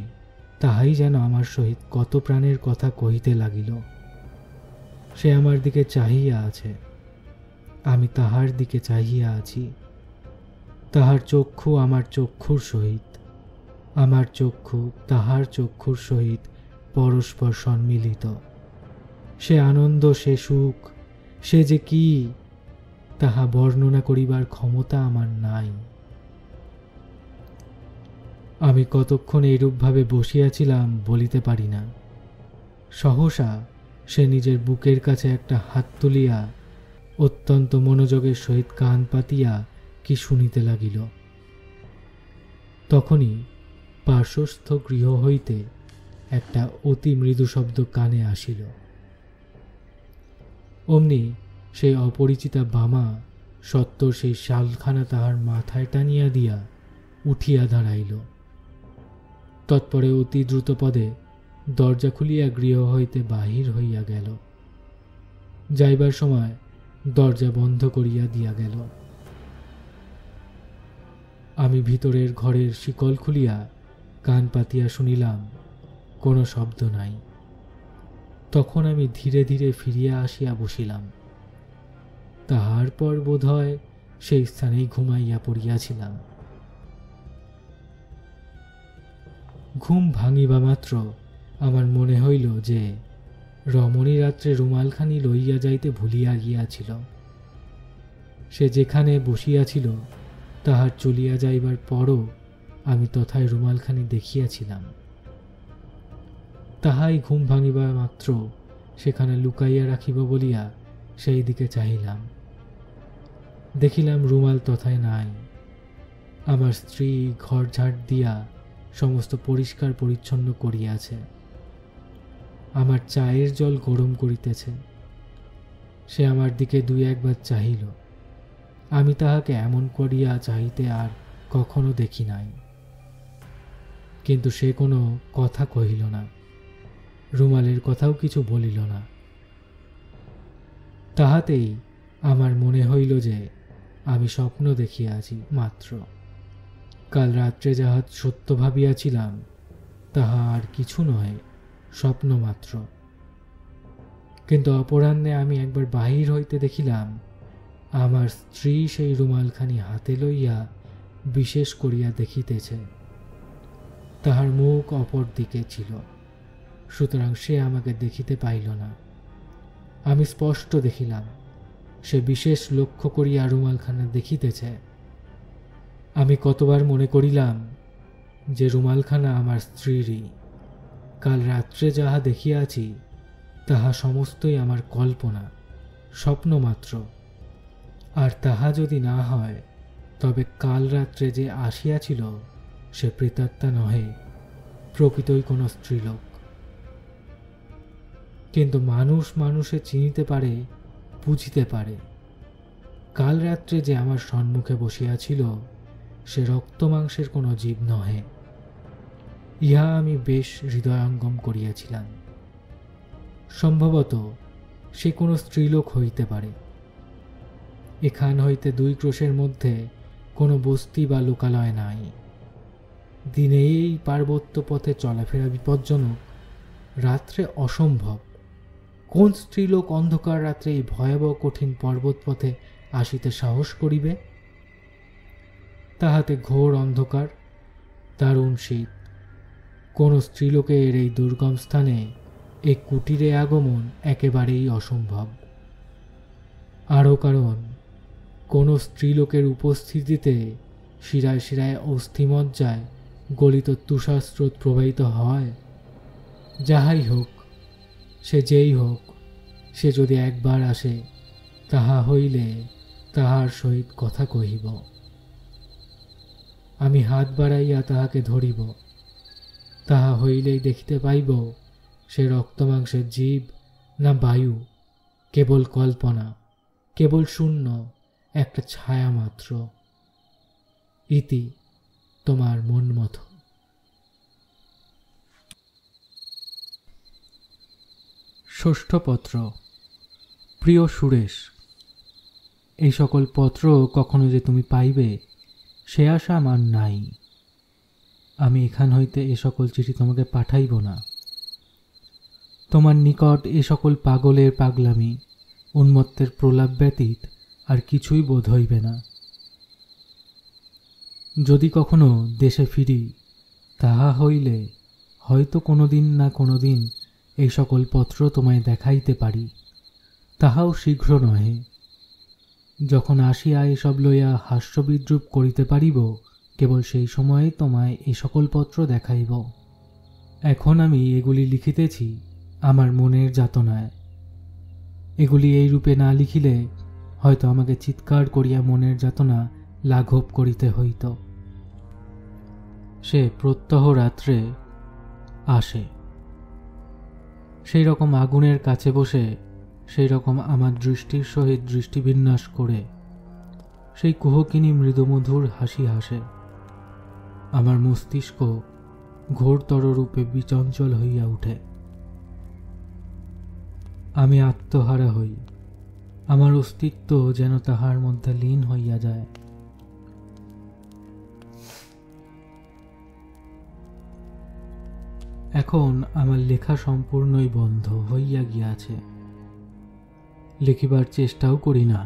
তাহাই যেন আমার সহিত কত প্রাণের কথা কহিতে লাগিল। সে আমার দিকে চাহিয়া আছে, আমি তাহার দিকে চাহিয়া আছি। তাহার চক্ষু আমার চক্ষুর সহিত, আমার চক্ষু তাহার চক্ষুর সহিত পরস্পর সম্মিলিত। সে আনন্দ, সে সুখ, সে যে কি, তাহা বর্ণনা করিবার ক্ষমতা আমার নাই। আমি কতক্ষণ এইরূপভাবে বসিয়াছিলাম বলিতে পারি না। সহসা সে নিজের বুকের কাছে একটা হাত তুলিয়া অত্যন্ত মনোযোগের সহিত কান পাতিয়া কি শুনিতে লাগিল। তখনই পার্শ্বস্থ গৃহ হইতে একটা অতি মৃদু শব্দ কানে আসিল। অমনি সেই অপরিচিতা বামা সত্বর সেই শালখানা তাহার মাথায় টানিয়া দিয়া উঠিয়া দাঁড়াইল। তৎপরে অতি দ্রুত পদে দরজা খুলিয়া গৃহ হইতে বাহির হইয়া গেল। যাইবার সময় দরজা বন্ধ করিয়া দিয়া গেল। আমি ভিতরের ঘরের শিকল খুলিয়া কান পাতিয়া শুনিলাম কোনো শব্দ নাই। তখন আমি ধীরে ধীরে ফিরিয়া আসিয়া বসিলাম। তাহার পর বোধ হয় সেই স্থানেই ঘুমাইয়া পড়িয়াছিলাম। ঘুম ভাঙিবা মাত্র আমার মনে হইল যে রমণী রাত্রে রুমালখানি লইয়া যাইতে ভুলিয়া গিয়াছিল। সে যেখানে বসিয়াছিল তাহার চলিয়া যাইবার পরও আমি তথায় রুমালখানি দেখিয়াছিলাম। তাহাই ঘুম ভাঙিবা মাত্র সেখানে লুকাইয়া রাখিব বলিয়া সেই দিকে চাহিলাম। দেখিলাম রুমাল তথায় নাই। আমার স্ত্রী ঘর ঝাড় দিয়া সমস্ত পরিষ্কার পরিচ্ছন্ন করিয়াছে। আমার চায়ের জল গরম করিতেছে। সে আমার দিকে 2-1 বার চাহিল। আমি তাহাকে এমন করিয়া চাহিতে আর কখনো দেখি নাই। কিন্তু সে কোনো কথা কহিল না, রুমালের কথাও কিছু বলিল না। তাহাতেই আমার মনে হইল যে আমি স্বপ্ন দেখিয়াছি মাত্র। কাল রাত্রে যাহা সত্য ভাবিয়াছিলাম তাহা আর কিছু নয়, স্বপ্ন মাত্র। কিন্তু অপরাহ্নে আমি একবার বাহির হইতে দেখিলাম আমার স্ত্রী সেই রুমালখানি হাতে লইয়া বিশেষ করিয়া দেখিতেছে। তাহার মুখ অপর দিকে ছিল, সুতরাং সে আমাকে দেখিতে পাইল না। আমি স্পষ্ট দেখিলাম সে বিশেষ লক্ষ্য করিয়া রুমালখানা দেখিতেছে। আমি কতবার মনে করিলাম যে রুমালখানা আমার স্ত্রীরই। কাল রাত্রে যাহা দেখিয়াছি তাহা সমস্তই আমার কল্পনা, স্বপ্ন মাত্র। আর তাহা যদি না হয়, তবে কাল রাত্রে যে আসিয়াছিল সে প্রেতাত্মা নহে, প্রকৃতই কোনো স্ত্রীলোক। কিন্তু মানুষ মানুষে চিনিতে পারে, বুঝিতে পারে। কাল রাত্রে যে আমার সম্মুখে বসিয়াছিল সে রক্ত মাংসের কোনো জীব নহে, ইহা আমি বেশ হৃদয়ঙ্গম করিয়াছিলাম। সম্ভবত সে কোনো স্ত্রীলোক হইতে পারে। এখান হইতে 2 ক্রোশের মধ্যে কোনো বস্তি বা লোকালয় নাই। দিনে এই পার্বত্য পথে চলাফেরা বিপজ্জনক, রাত্রে অসম্ভব। কোন স্ত্রীলোক অন্ধকার রাত্রে এই ভয়াবহ কঠিন পর্বত পথে আসিতে সাহস করিবে? তাহাতে ঘোর অন্ধকার, দারুণ শীত। কোন স্ত্রীলোকের এই দুর্গম স্থানে এই কুটিরে আগমন একেবারেই অসম্ভব। আরও কারণ, কোন স্ত্রীলোকের উপস্থিতিতে শিরায় শিরায় অস্থিমজ্জায় গলিত তুষারস্রোত প্রবাহিত হয়। যাহাই হোক, সে যেই হোক, সে যদি একবার আসে, তাহা হইলে তাহার সহিত কথা কহিব। আমি হাত বাড়াইয়া তাহাকে ধরিব। তাহা হইলেই দেখিতে পাইব সে রক্তমাংসের জীব না বায়ু, কেবল কল্পনা, কেবল শূন্য, একটা ছায়া মাত্র। ইতি তোমার মন মতো। ষষ্ঠ পত্র। প্রিয় সুরেশ, এই সকল পত্র কখনো যে তুমি পাইবে সে আশা আমার নাই। আমি এখান হইতে এ সকল চিঠি তোমাকে পাঠাইব না। তোমার নিকট এ সকল পাগলের পাগলামি, উন্মত্তের প্রলাপ ব্যতীত আর কিছুই বোধ হইবে না। যদি কখনো দেশে ফিরি, তাহা হইলে হয়তো কোনোদিন না কোনোদিন এই সকল পত্র তোমায় দেখাইতে পারি, তাহাও শীঘ্র নহে। যখন আসিয়া এসব লইয়া হাস্যবিদ্রুপ করিতে পারিব, কেবল সেই সময়ে তোমায় এই সকল পত্র দেখাইব। এখন আমি এগুলি লিখিতেছি আমার মনের যাতনায়। এগুলি এই রূপে না লিখিলে হয়তো আমাকে চিৎকার করিয়া মনের যাতনা লাঘব করিতে হইত। সে প্রত্যহ রাত্রে আসে, সেই রকম আগুনের কাছে বসে, সেই রকম আমার দৃষ্টির সহিত দৃষ্টিবিন্যাস করে সেই কুহকিনী মৃদুমধুর হাসি হাসে। আমার মস্তিষ্ক ঘোরতর রূপে বিচঞ্চল হইয়া উঠে। আমি আত্মহারা হই, আমার অস্তিত্ব যেন তাহার মধ্যে লীন হইয়া যায়। এখন আমার লেখা সম্পূর্ণই বন্ধ হইয়া গিয়াছে, লিখিবার চেষ্টাও করি না।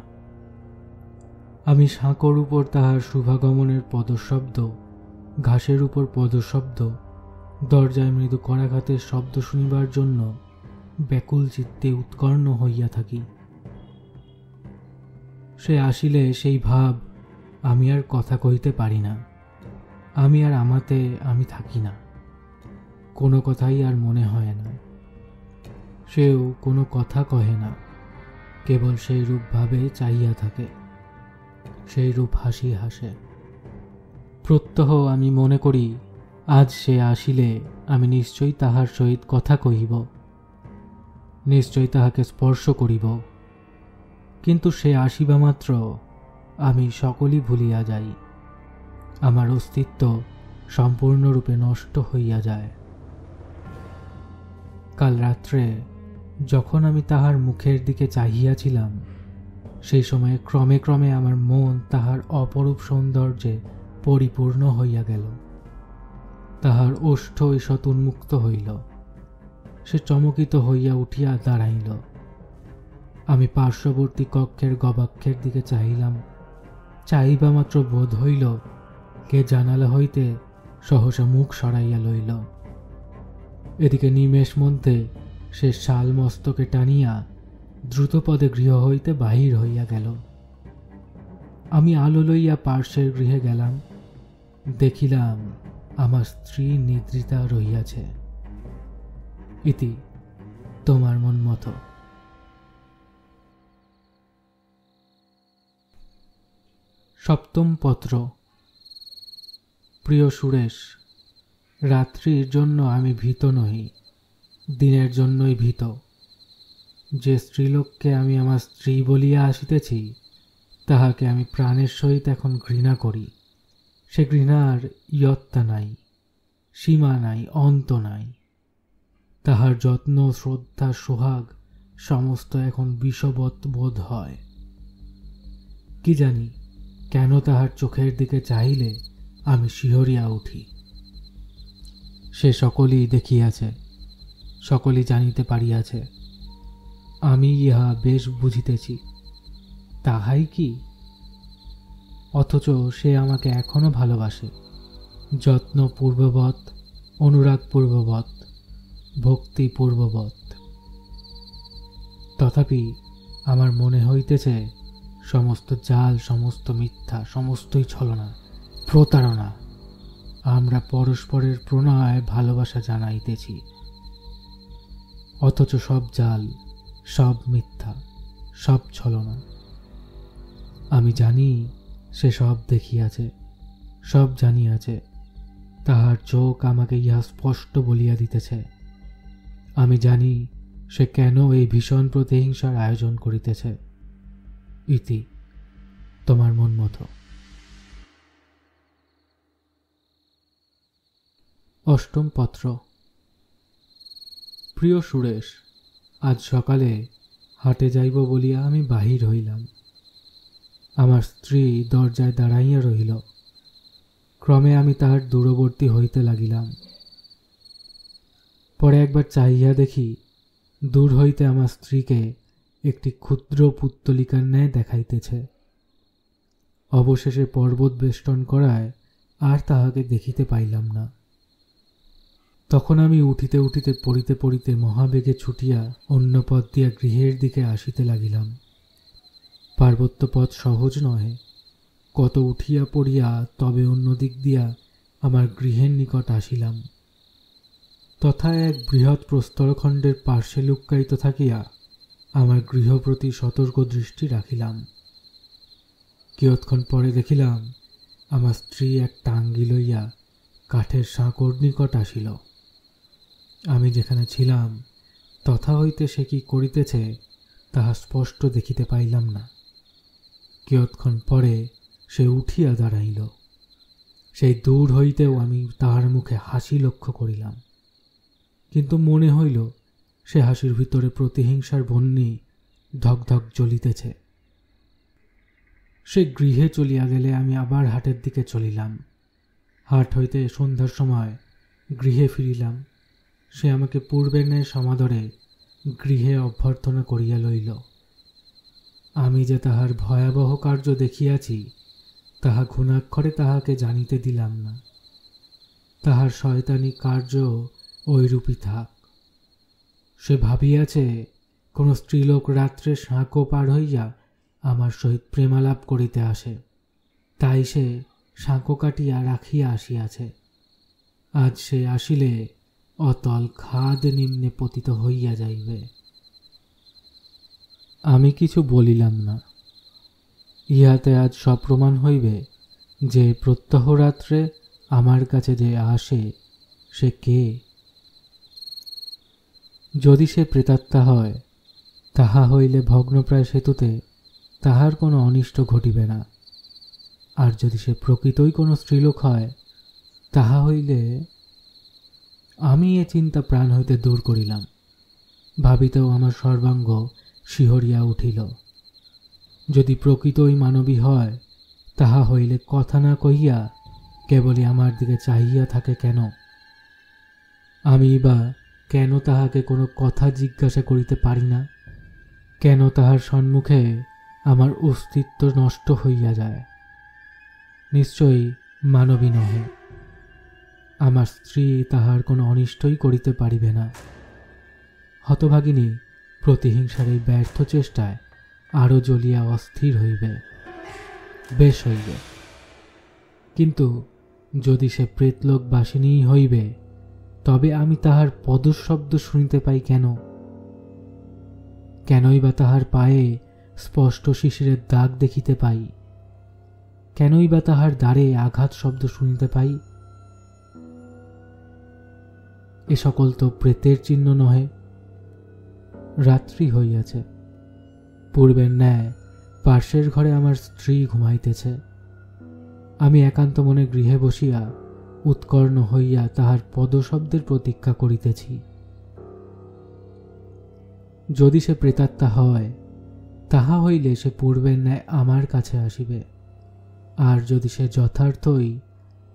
আমি সাঁকোর উপর তাহার শুভাগমনের পদশব্দ, ঘাসের উপর পদশব্দ, দরজায় মৃদু করাঘাতের শব্দ শুনিবার জন্য ব্যাকুল চিত্তে উৎকর্ণ হইয়া থাকি। সে আসিলে সেই ভাব আমি আর কথা কহিতে পারি না। আমি আর আমাতে আমি থাকি না, কোনো কথাই আর মনে হয় না। সেও কোনো কথা কহে না, কেবল সেই রূপ ভাবে চাইয়া থাকে, সেই রূপ হাসি হাসে। প্রত্যহ আমি মনে করি আজ সে আসিলে আমি নিশ্চয়ই তাহার সহিত কথা কহিব, নিশ্চয়ই তাহাকে স্পর্শ করিব। কিন্তু সে আসিবা মাত্র আমি সকলই ভুলিয়া যাই, আমার অস্তিত্ব সম্পূর্ণরূপে নষ্ট হইয়া যায়। কাল রাত্রে যখন আমি তাহার মুখের দিকে চাহিয়াছিলাম, সেই সময়ে ক্রমে ক্রমে আমার মন তাহার অপরূপ সৌন্দর্যে পরিপূর্ণ হইয়া গেল। তাহার ওষ্ঠ ঈষৎ উন্মুক্ত হইল। সে চমকিত হইয়া উঠিয়া দাঁড়াইল। আমি পার্শ্ববর্তী কক্ষের গবাক্ষের দিকে চাহিলাম। চাহিবা মাত্র বোধ হইল কে জানালা হইতে সহসা মুখ সরাইয়া লইল। এদিকে নিমেষ মধ্যে সে শাল মস্তকে টানিয়া দ্রুতপদে গৃহ হইতে বাহির হইয়া গেল। আমি আলো লইয়া পার্শ্বের গৃহে গেলাম। দেখিলাম আমার স্ত্রী নিদ্রিতা রহিয়াছে। ইতি তোমার মন মতো। সপ্তম পত্র। প্রিয় সুরেশ, রাত্রির জন্য আমি ভীত নহি, দিনের জন্যই ভীত। যে স্ত্রীলোককে আমি আমার স্ত্রী বলিয়া আসিতেছি, তাহাকে আমি প্রাণের সহিত এখন ঘৃণা করি। সে ঘৃণার ইয়ত্তা নাই, সীমা নাই, অন্ত নাই। তাহার যত্ন, শ্রদ্ধা, সোহাগ সমস্ত এখন বিষবৎ বোধ হয়। কি জানি কেন তাহার চোখের দিকে চাহিলে আমি শিহরিয়া উঠি। সে সকলই দেখিয়াছে, সকলই জানিতে পারিয়াছে। আমি ইহা বেশ বুঝিতেছি। তাহাই কি? অথচ সে আমাকে এখনো ভালোবাসে, যত্ন পূর্ববৎ, অনুরাগ পূর্ববৎ, ভক্তি পূর্ববৎ। তথাপি আমার মনে হইতেছে সমস্ত জাল, সমস্ত মিথ্যা, সমস্তই ছলনা, প্রতারণা। আমরা পরস্পরের প্রণয় ভালোবাসা জানাইতেছি, অথচ সব জাল, সব মিথ্যা, সব ছলনা। আমি জানি সে সব দেখিয়াছে, সব জানিয়াছে। তাহার চোখ আমাকে ইহা স্পষ্ট বলিয়া দিতেছে। আমি জানি সে কেন এই ভীষণ প্রতিহিংসার আয়োজন করিতেছে। ইতি তোমার মন মতো। অষ্টম পত্র। প্রিয় সুরেশ, আজ সকালে হাটে যাইব বলিয়া আমি বাহির হইলাম। আমার স্ত্রী দরজায় দাঁড়াইয়া রহিল। ক্রমে আমি তাহার দূরবর্তী হইতে লাগিলাম। পরে একবার চাহিয়া দেখি, দূর হইতে আমার স্ত্রীকে একটি ক্ষুদ্র পুত্তলিকার ন্যায় দেখাইতেছে। অবশেষে পর্বত বেষ্টন করায় আর তাহাকে দেখিতে পাইলাম না। তখন আমি উঠিতে উঠিতে পড়িতে পড়িতে মহাবেগে ছুটিয়া অন্য পথ দিয়া গৃহের দিকে আসিতে লাগিলাম। পার্বত্য পথ সহজ নহে। কত উঠিয়া পড়িয়া তবে অন্য দিক দিয়া আমার গৃহের নিকট আসিলাম। তথা এক বৃহৎ প্রস্তরখণ্ডের পার্শ্বে লুক্কায়িত থাকিয়া আমার গৃহ প্রতি সতর্ক দৃষ্টি রাখিলাম। কিয়ৎক্ষণ পরে দেখিলাম আমার স্ত্রী এক টাঙ্গি লইয়া কাঠের সাঁকোর নিকট আসিল। আমি যেখানে ছিলাম তথা হইতে সে কি করিতেছে তাহা স্পষ্ট দেখিতে পাইলাম না। কিয়ৎক্ষণ পরে সে উঠিয়া দাঁড়াইল। সেই দূর হইতেও আমি তাহার মুখে হাসি লক্ষ্য করিলাম, কিন্তু মনে হইল সে হাসির ভিতরে প্রতিহিংসার বহ্নি ধকধক জ্বলিতেছে। সে গৃহে চলিয়া গেলে আমি আবার হাটের দিকে চলিলাম। হাট হইতে সন্ধ্যার সময় গৃহে ফিরিলাম। সে আমাকে পূর্বের ন্যায় সমাদরে গৃহে অভ্যর্থনা করিয়া লইল। আমি যে তাহার ভয়াবহ কার্য দেখিয়াছি তাহা ঘুণাক্ষরে তাহাকে জানিতে দিলাম না। তাহার শয়তানি কার্য ঐরূপই থাক। সে ভাবিয়াছে কোন স্ত্রীলোক রাত্রে সাঁকো পার হইয়া আমার সহিত প্রেমালাপ করিতে আসে, তাই সে সাঁকো কাটিয়া রাখিয়া আসিয়াছে। আজ সে আসিলে অতল খাদ নিম্নে পতিত হইয়া যাইবে। আমি কিছু বলিলাম না। ইহাতে আজ সপ্রমাণ হইবে যে প্রত্যহ রাত্রে আমার কাছে যে আসে সে কে। যদি সে প্রেতাত্মা হয় তাহা হইলে ভগ্নপ্রায় সেতুতে তাহার কোনো অনিষ্ট ঘটিবে না। আর যদি সে প্রকৃতই কোনো স্ত্রীলোক হয় তাহা হইলে আমি এ চিন্তা প্রাণ হইতে দূর করিলাম। ভাবিতেও আমার সর্বাঙ্গ শিহরিয়া উঠিল। যদি প্রকৃতই মানবী হয় তাহা হইলে কথা না কহিয়া কেবলই আমার দিকে চাহিয়া থাকে কেন? আমি বা কেন তাহাকে কোনো কথা জিজ্ঞাসা করিতে পারি না? কেন তাহার সম্মুখে আমার অস্তিত্ব নষ্ট হইয়া যায়? নিশ্চয়ই মানবী নহে। আমার স্ত্রী তাহার কোনো অনিষ্টই করিতে পারিবে না। হতভাগিনী প্রতিহিংসার এই ব্যর্থ চেষ্টায় আরও জ্বলিয়া অস্থির হইবে, বেশ হইবে। কিন্তু যদি সে প্রেতলোকবাসিনী হইবে, তবে আমি তাহার পদশব্দ শুনিতে পাই কেন? কেনই বা তাহার পায়ে স্পষ্ট শিশিরের দাগ দেখিতে পাই? কেনই বা তাহার দ্বারে আঘাত শব্দ শুনিতে পাই? এ সকল তো প্রেতের চিহ্ন নহে। রাত্রি হইয়াছে। পূর্বের ন্যায় পার্শ্বের ঘরে আমার স্ত্রী ঘুমাইতেছে। আমি একান্ত মনে গৃহে বসিয়া উৎকর্ণ হইয়া তাহার পদশব্দের প্রতীক্ষা করিতেছি। যদি সে প্রেতাত্মা হয়, তাহা হইলে সে পূর্বের ন্যায় আমার কাছে আসিবে। আর যদি সে যথার্থই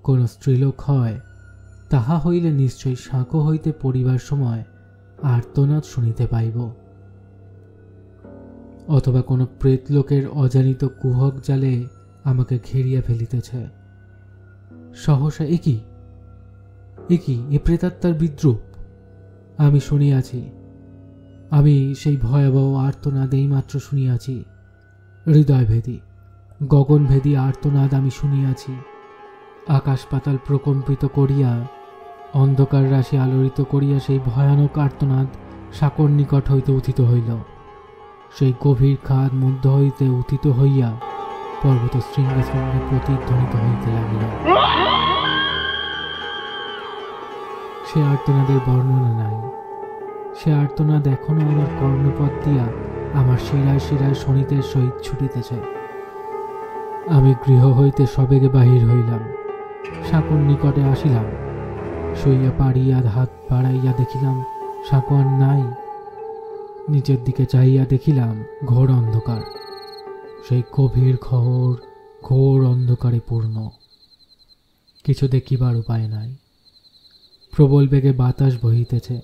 কোন স্ত্রীলোক হয়, তাহা হইলে নিশ্চয়ই সাঁকো হইতে পড়িবার সময় আর্তনাদ শুনিতে পাইব। অথবা কোনো প্রেতলোকের অজানিত কুহক জালে আমাকে ঘেরিয়া ফেলিতেছে। সহসা একি এ প্রেতাত্মার বিদ্রূপ! আমি শুনিয়াছি, আমি সেই ভয়াবহ আর্তনাদ এইমাত্র শুনিয়াছি। হৃদয়ভেদী, গগনভেদী আর্তনাদ আমি শুনিয়াছি। আকাশ পাতাল প্রকম্পিত করিয়া, অন্ধকার রাশি আলোড়িত করিয়া সেই ভয়ানক আর্তনাদ সাকর নিকট হইতে উত্থিত হইল। সেই গভীর খাদ মধ্য হইতে উত্থিত হইয়া পর্বত শৃঙ্গে শৃঙ্গে প্রতিধ্বনিত হইতে লাগিল। সে আর্তনাদের বর্ণনা নাই। সে আর্তনাদ এখনো আমার কর্ণপথ দিয়া আমার শিরায় শিরায় শনিতের সহিত ছুটিতেছে। আমি গৃহ হইতে সবেগে বাহির হইলাম, সাঁকোর নিকটে আসিলাম। শুইয়া পাড়িয়া হাত বাড়াইয়া দেখিলাম সাঁকো আর নাই। নিচের দিকে চাইয়া দেখিলাম ঘোর অন্ধকার। সেই গভীর ঘোর অন্ধকারে পূর্ণ। কিছু দেখিবার উপায় নাই। প্রবল বেগে বাতাস বহিতেছে।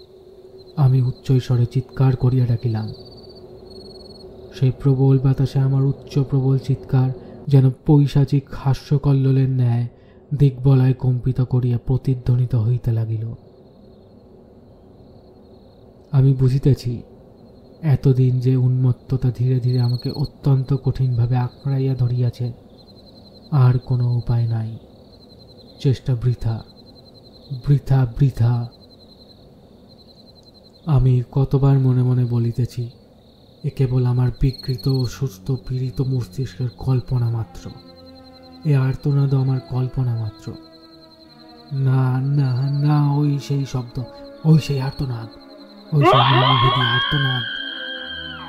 আমি উচ্চৈস্বরে চিৎকার করিয়া ডাকিলাম। সেই প্রবল বাতাসে আমার উচ্চ প্রবল চিৎকার যেন পৈশাচিক হাস্যকল্লোলের ন্যায় দিগ্বলয় কম্পিত করিয়া প্রতিধ্বনিত হইতে লাগিল। আমি বুঝিতেছি, এতদিন যে উন্মত্ততা ধীরে ধীরে আমাকে অত্যন্ত কঠিনভাবে আঁকড়াইয়া ধরিয়াছে, আর কোনো উপায় নাই। চেষ্টা বৃথা, বৃথা, বৃথা। আমি কতবার মনে মনে বলিতেছি, এ কেবল আমার বিকৃত ও সুস্থ পীড়িত মস্তিষ্কের কল্পনা মাত্র। এ আর্তনাদ আমার কল্পনা মাত্র। না না না, ওই সেই শব্দ, ওই সেই আর্তনাদ, ওই সেই মর্মভেদী আর্তনাদ।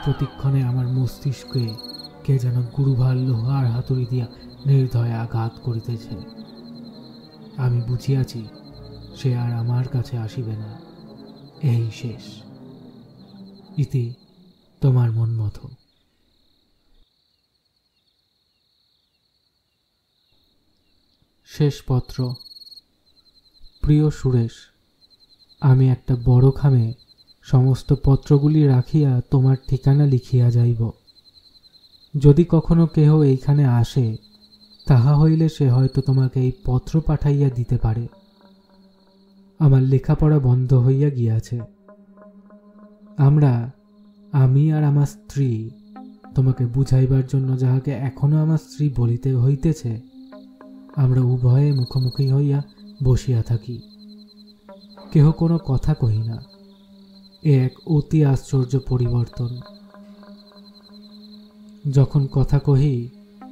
প্রতিক্ষণে আমার মস্তিষ্কে কে যেন গুরুভার লোহার হাতুড়ি দিয়া নির্দয় আঘাত করিতেছে। আমি বুঝিয়াছি, সে আর আমার কাছে আসিবে না। এই শেষ। ইতি তোমার মন মতো। শেষ পত্র। প্রিয় সুরেশ, আমি একটা বড় খামে সমস্ত পত্রগুলি রাখিয়া তোমার ঠিকানা লিখিয়া যাইব। যদি কখনো কেহ এইখানে আসে, তাহা হইলে সে হয়তো তোমাকে এই পত্র পাঠাইয়া দিতে পারে। আমার লেখাপড়া বন্ধ হইয়া গিয়াছে। আমি আর আমার স্ত্রী, তোমাকে বুঝাইবার জন্য যাহাকে এখনো আমার স্ত্রী বলিতে হইতেছে, আমরা উভয়ে মুখোমুখি হইয়া বসিয়া থাকি। কেহ কোনো কথা কহি না। এ এক অতি আশ্চর্য পরিবর্তন। যখন কথা কহি,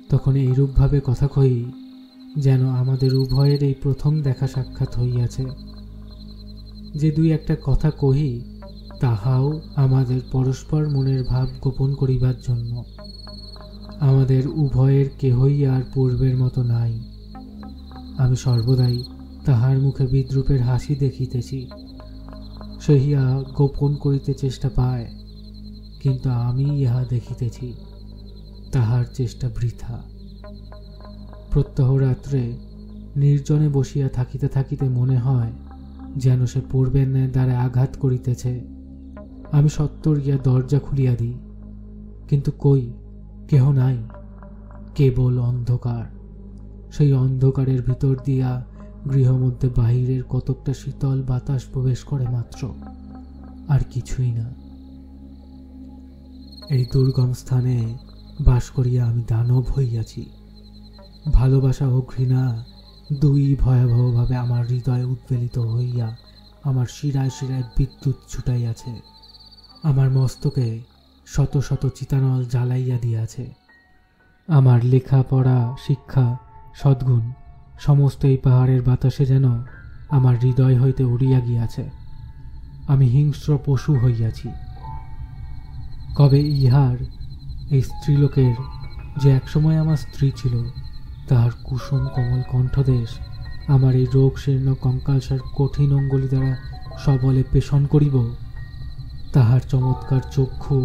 তখন এইরূপভাবে কথা কহি যেন আমাদের উভয়ের এই প্রথম দেখা সাক্ষাৎ হইয়াছে। যে দুই একটা কথা কহি, তাহাও আমাদের পরস্পর মনের ভাব গোপন করিবার জন্য। আমাদের উভয়ের কেহই আর পূর্বের মতো নাই। আমি সর্বদাই তাহার মুখে বিদ্রূপের হাসি দেখিতেছি। সহিয়া গোপন করিতে চেষ্টা পায়, কিন্তু আমি ইহা দেখিতেছি, তাহার চেষ্টা বৃথা। প্রত্যহ রাত্রে নির্জনে বসিয়া থাকিতে থাকিতে মনে হয় যেন সে পূর্বের ন্যায় দ্বারে আঘাত করিতেছে। আমি সত্বর গিয়া দরজা খুলিয়া দিই, কিন্তু কই, কেহ নাই, কেবল অন্ধকার। সেই অন্ধকারের ভিতর দিয়া গৃহ মধ্যে বাহিরের কতকটা শীতল বাতাস প্রবেশ করে মাত্র, আর কিছুই না। এই দুর্গম স্থানে বাস করিয়া আমি দানব হইয়াছি। ভালোবাসা ও ঘৃণা দুই ভয়াবহভাবে আমার হৃদয়ে উদ্বেলিত হইয়া আমার শিরায় শিরায় বিদ্যুৎ ছুটাইয়াছে। আমার মস্তকে শত শত চিতানল জ্বালাইয়া দিয়াছে। আমার লেখাপড়া, শিক্ষা, সদ্গুণ সমস্ত এই পাহাড়ের বাতাসে যেন আমার হৃদয় হইতে উড়িয়া গিয়াছে। আমি হিংস্র পশু হইয়াছি। কবে ইহার, এই স্ত্রীলোকের যে একসময় আমার স্ত্রী ছিল, তাহার কুসুম কোমল কণ্ঠদেশ আমার এই রোগ শীর্ণ কঙ্কালসার কঠিন অঙ্গুলি দ্বারা সবলে পেষণ করিব? তাহার চমৎকার চক্ষু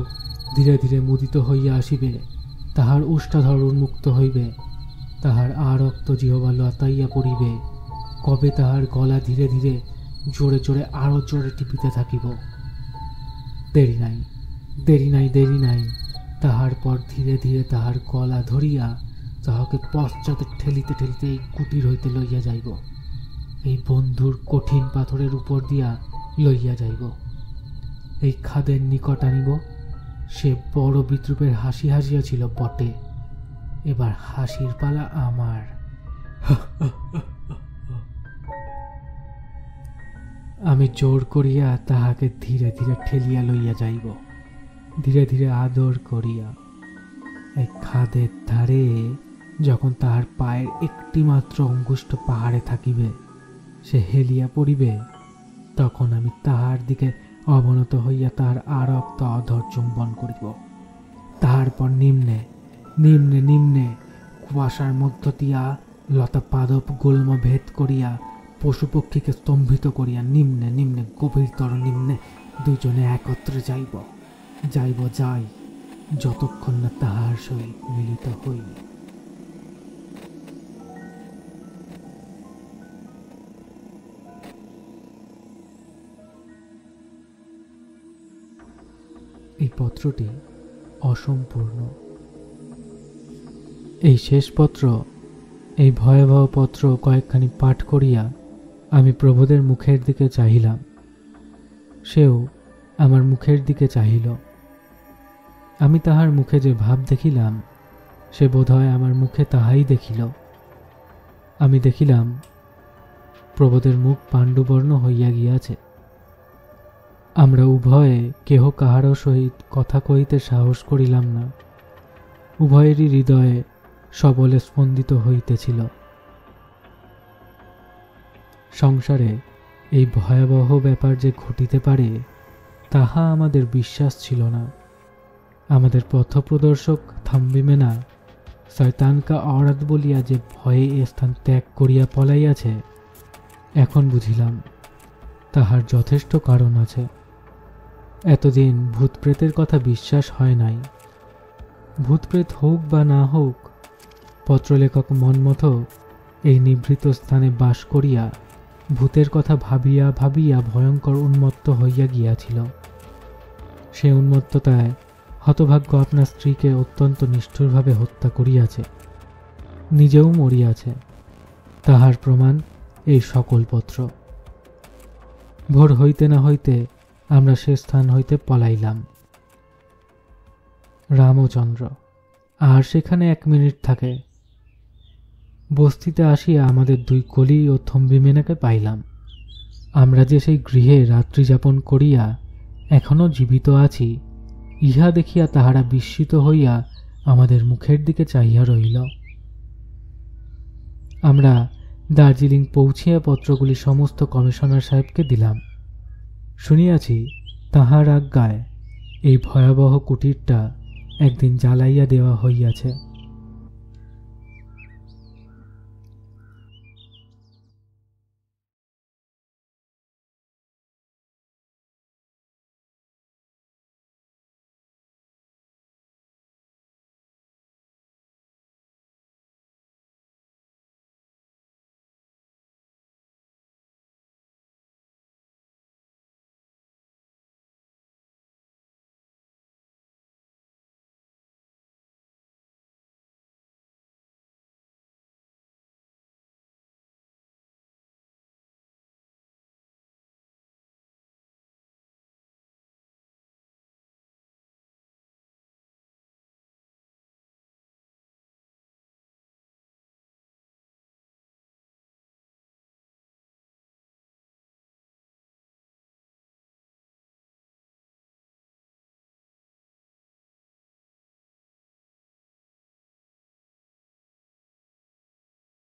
ধীরে ধীরে মুদিত হইয়া আসিবে, তাহার ওষ্ঠাধর উন্মুক্ত হইবে, তাহার আরক্ত জিহ্বা লতাইয়া পড়িবে। কবে তাহার গলা ধীরে ধীরে জোরে জোরে আরো জোরে টিপিতে থাকিব। দেরি নাই, দেরি নাই, দেরি নাই। তাহার পর ধীরে ধীরে তাহার গলা ধরিয়া তাহাকে পশ্চাতে ঠেলিতে ঠেলিতে এই কুটির হইতে লইয়া যাইব। এই বন্ধুর কঠিন পাথরের উপর দিয়া লইয়া যাইব। এই খাদের নিকট আনিব। সে বড় বিদ্রুপের হাসি হাসিয়াছিল বটে, এবার হাসির পালা আমার। আমি জোর করিয়া তাহাকে ধীরে ধীরে ঠেলিয়া লইয়া যাইব, ধীরে ধীরে আদর করিয়া। এই খাদের ধারে যখন তাহার পায়ের একটি মাত্র অঙ্গুষ্ঠ পাহাড়ে থাকিবে, সে হেলিয়া পড়িবে, তখন আমি তাহার দিকে অবনত হইয়া তাহার আরক্ত অধর চুম্বন করিব। তাহার পর নিম্নে নিম্নে নিম্নে কুয়াশার মধ্য দিয়া লতা পাদপ গুল্ম ভেদ করিয়া পশু পক্ষীকে স্তম্ভিত করিয়া নিম্নে নিম্নে গভীরতর নিম্নে দুজনে একত্রে যাইব, যাইব, যাই, যতক্ষণ না তাহার সহিত মিলিত হই। এই পত্রটি অসম্পূর্ণ। এই শেষ পত্র, এই ভয়াবহ পত্র কয়েকখানি পাঠ করিয়া আমি প্রবোধের মুখের দিকে চাহিলাম। সেও আমার মুখের দিকে চাহিল। আমি তাহার মুখে যে ভাব দেখিলাম, সে বোধহয় আমার মুখে তাহাই দেখিল। আমি দেখিলাম প্রবোধের মুখ পাণ্ডুবর্ণ হইয়া গিয়াছে। আমরা উভয়ে কেহ কাহারও সহিত কথা কহিতে সাহস করিলাম না। উভয়েরই হৃদয়ে সবলে স্পন্দিত হইতেছিল। সংসারে এই ভয়াবহ ব্যাপার যে ঘটিতে পারে, তাহা আমাদের বিশ্বাস ছিল না। আমাদের পথপ্রদর্শক থাম্বিমেনা শয়তানকা অরাত বলিয়া যে ভয়ে এ স্থান ত্যাগ করিয়া পলাইয়াছে, এখন বুঝিলাম তাহার যথেষ্ট কারণ আছে। এতদিন ভূতপ্রেতের কথা বিশ্বাস হয় নাই। ভূতপ্রেত হোক বা না হোক, পত্রলেখক মন্মথ এই নিভৃত স্থানে বাস করিয়া ভূতের কথা ভাবিয়া ভাবিয়া ভয়ঙ্কর উন্মত্ত হইয়া গিয়াছিল। সে উন্মত্ততায় হতভাগ্য আপনার স্ত্রীকে অত্যন্ত নিষ্ঠুরভাবে হত্যা করিয়াছে, নিজেও মরিয়াছে। তাহার প্রমাণ এই সকল পত্র। ভোর হইতে না হইতে আমরা সে স্থান হইতে পলাইলাম। রামচন্দ্র আর সেখানে 1 মিনিট থাকে। বস্তিতে আসিয়া আমাদের 2 কলি ও থম্বিমেনাকে পাইলাম। আমরা যে সেই গৃহে রাত্রি যাপন করিয়া এখনো জীবিত আছি, ইহা দেখিয়া তাহারা বিস্মিত হইয়া আমাদের মুখের দিকে চাহিয়া রহিল। আমরা দার্জিলিং পৌঁছিয়া পত্রগুলি সমস্ত কমিশনার সাহেবকে দিলাম। শুনিয়াছি তাহার আজ্ঞায় এই ভয়াবহ কুটিরটা একদিন জ্বালাইয়া দেওয়া হইয়াছে।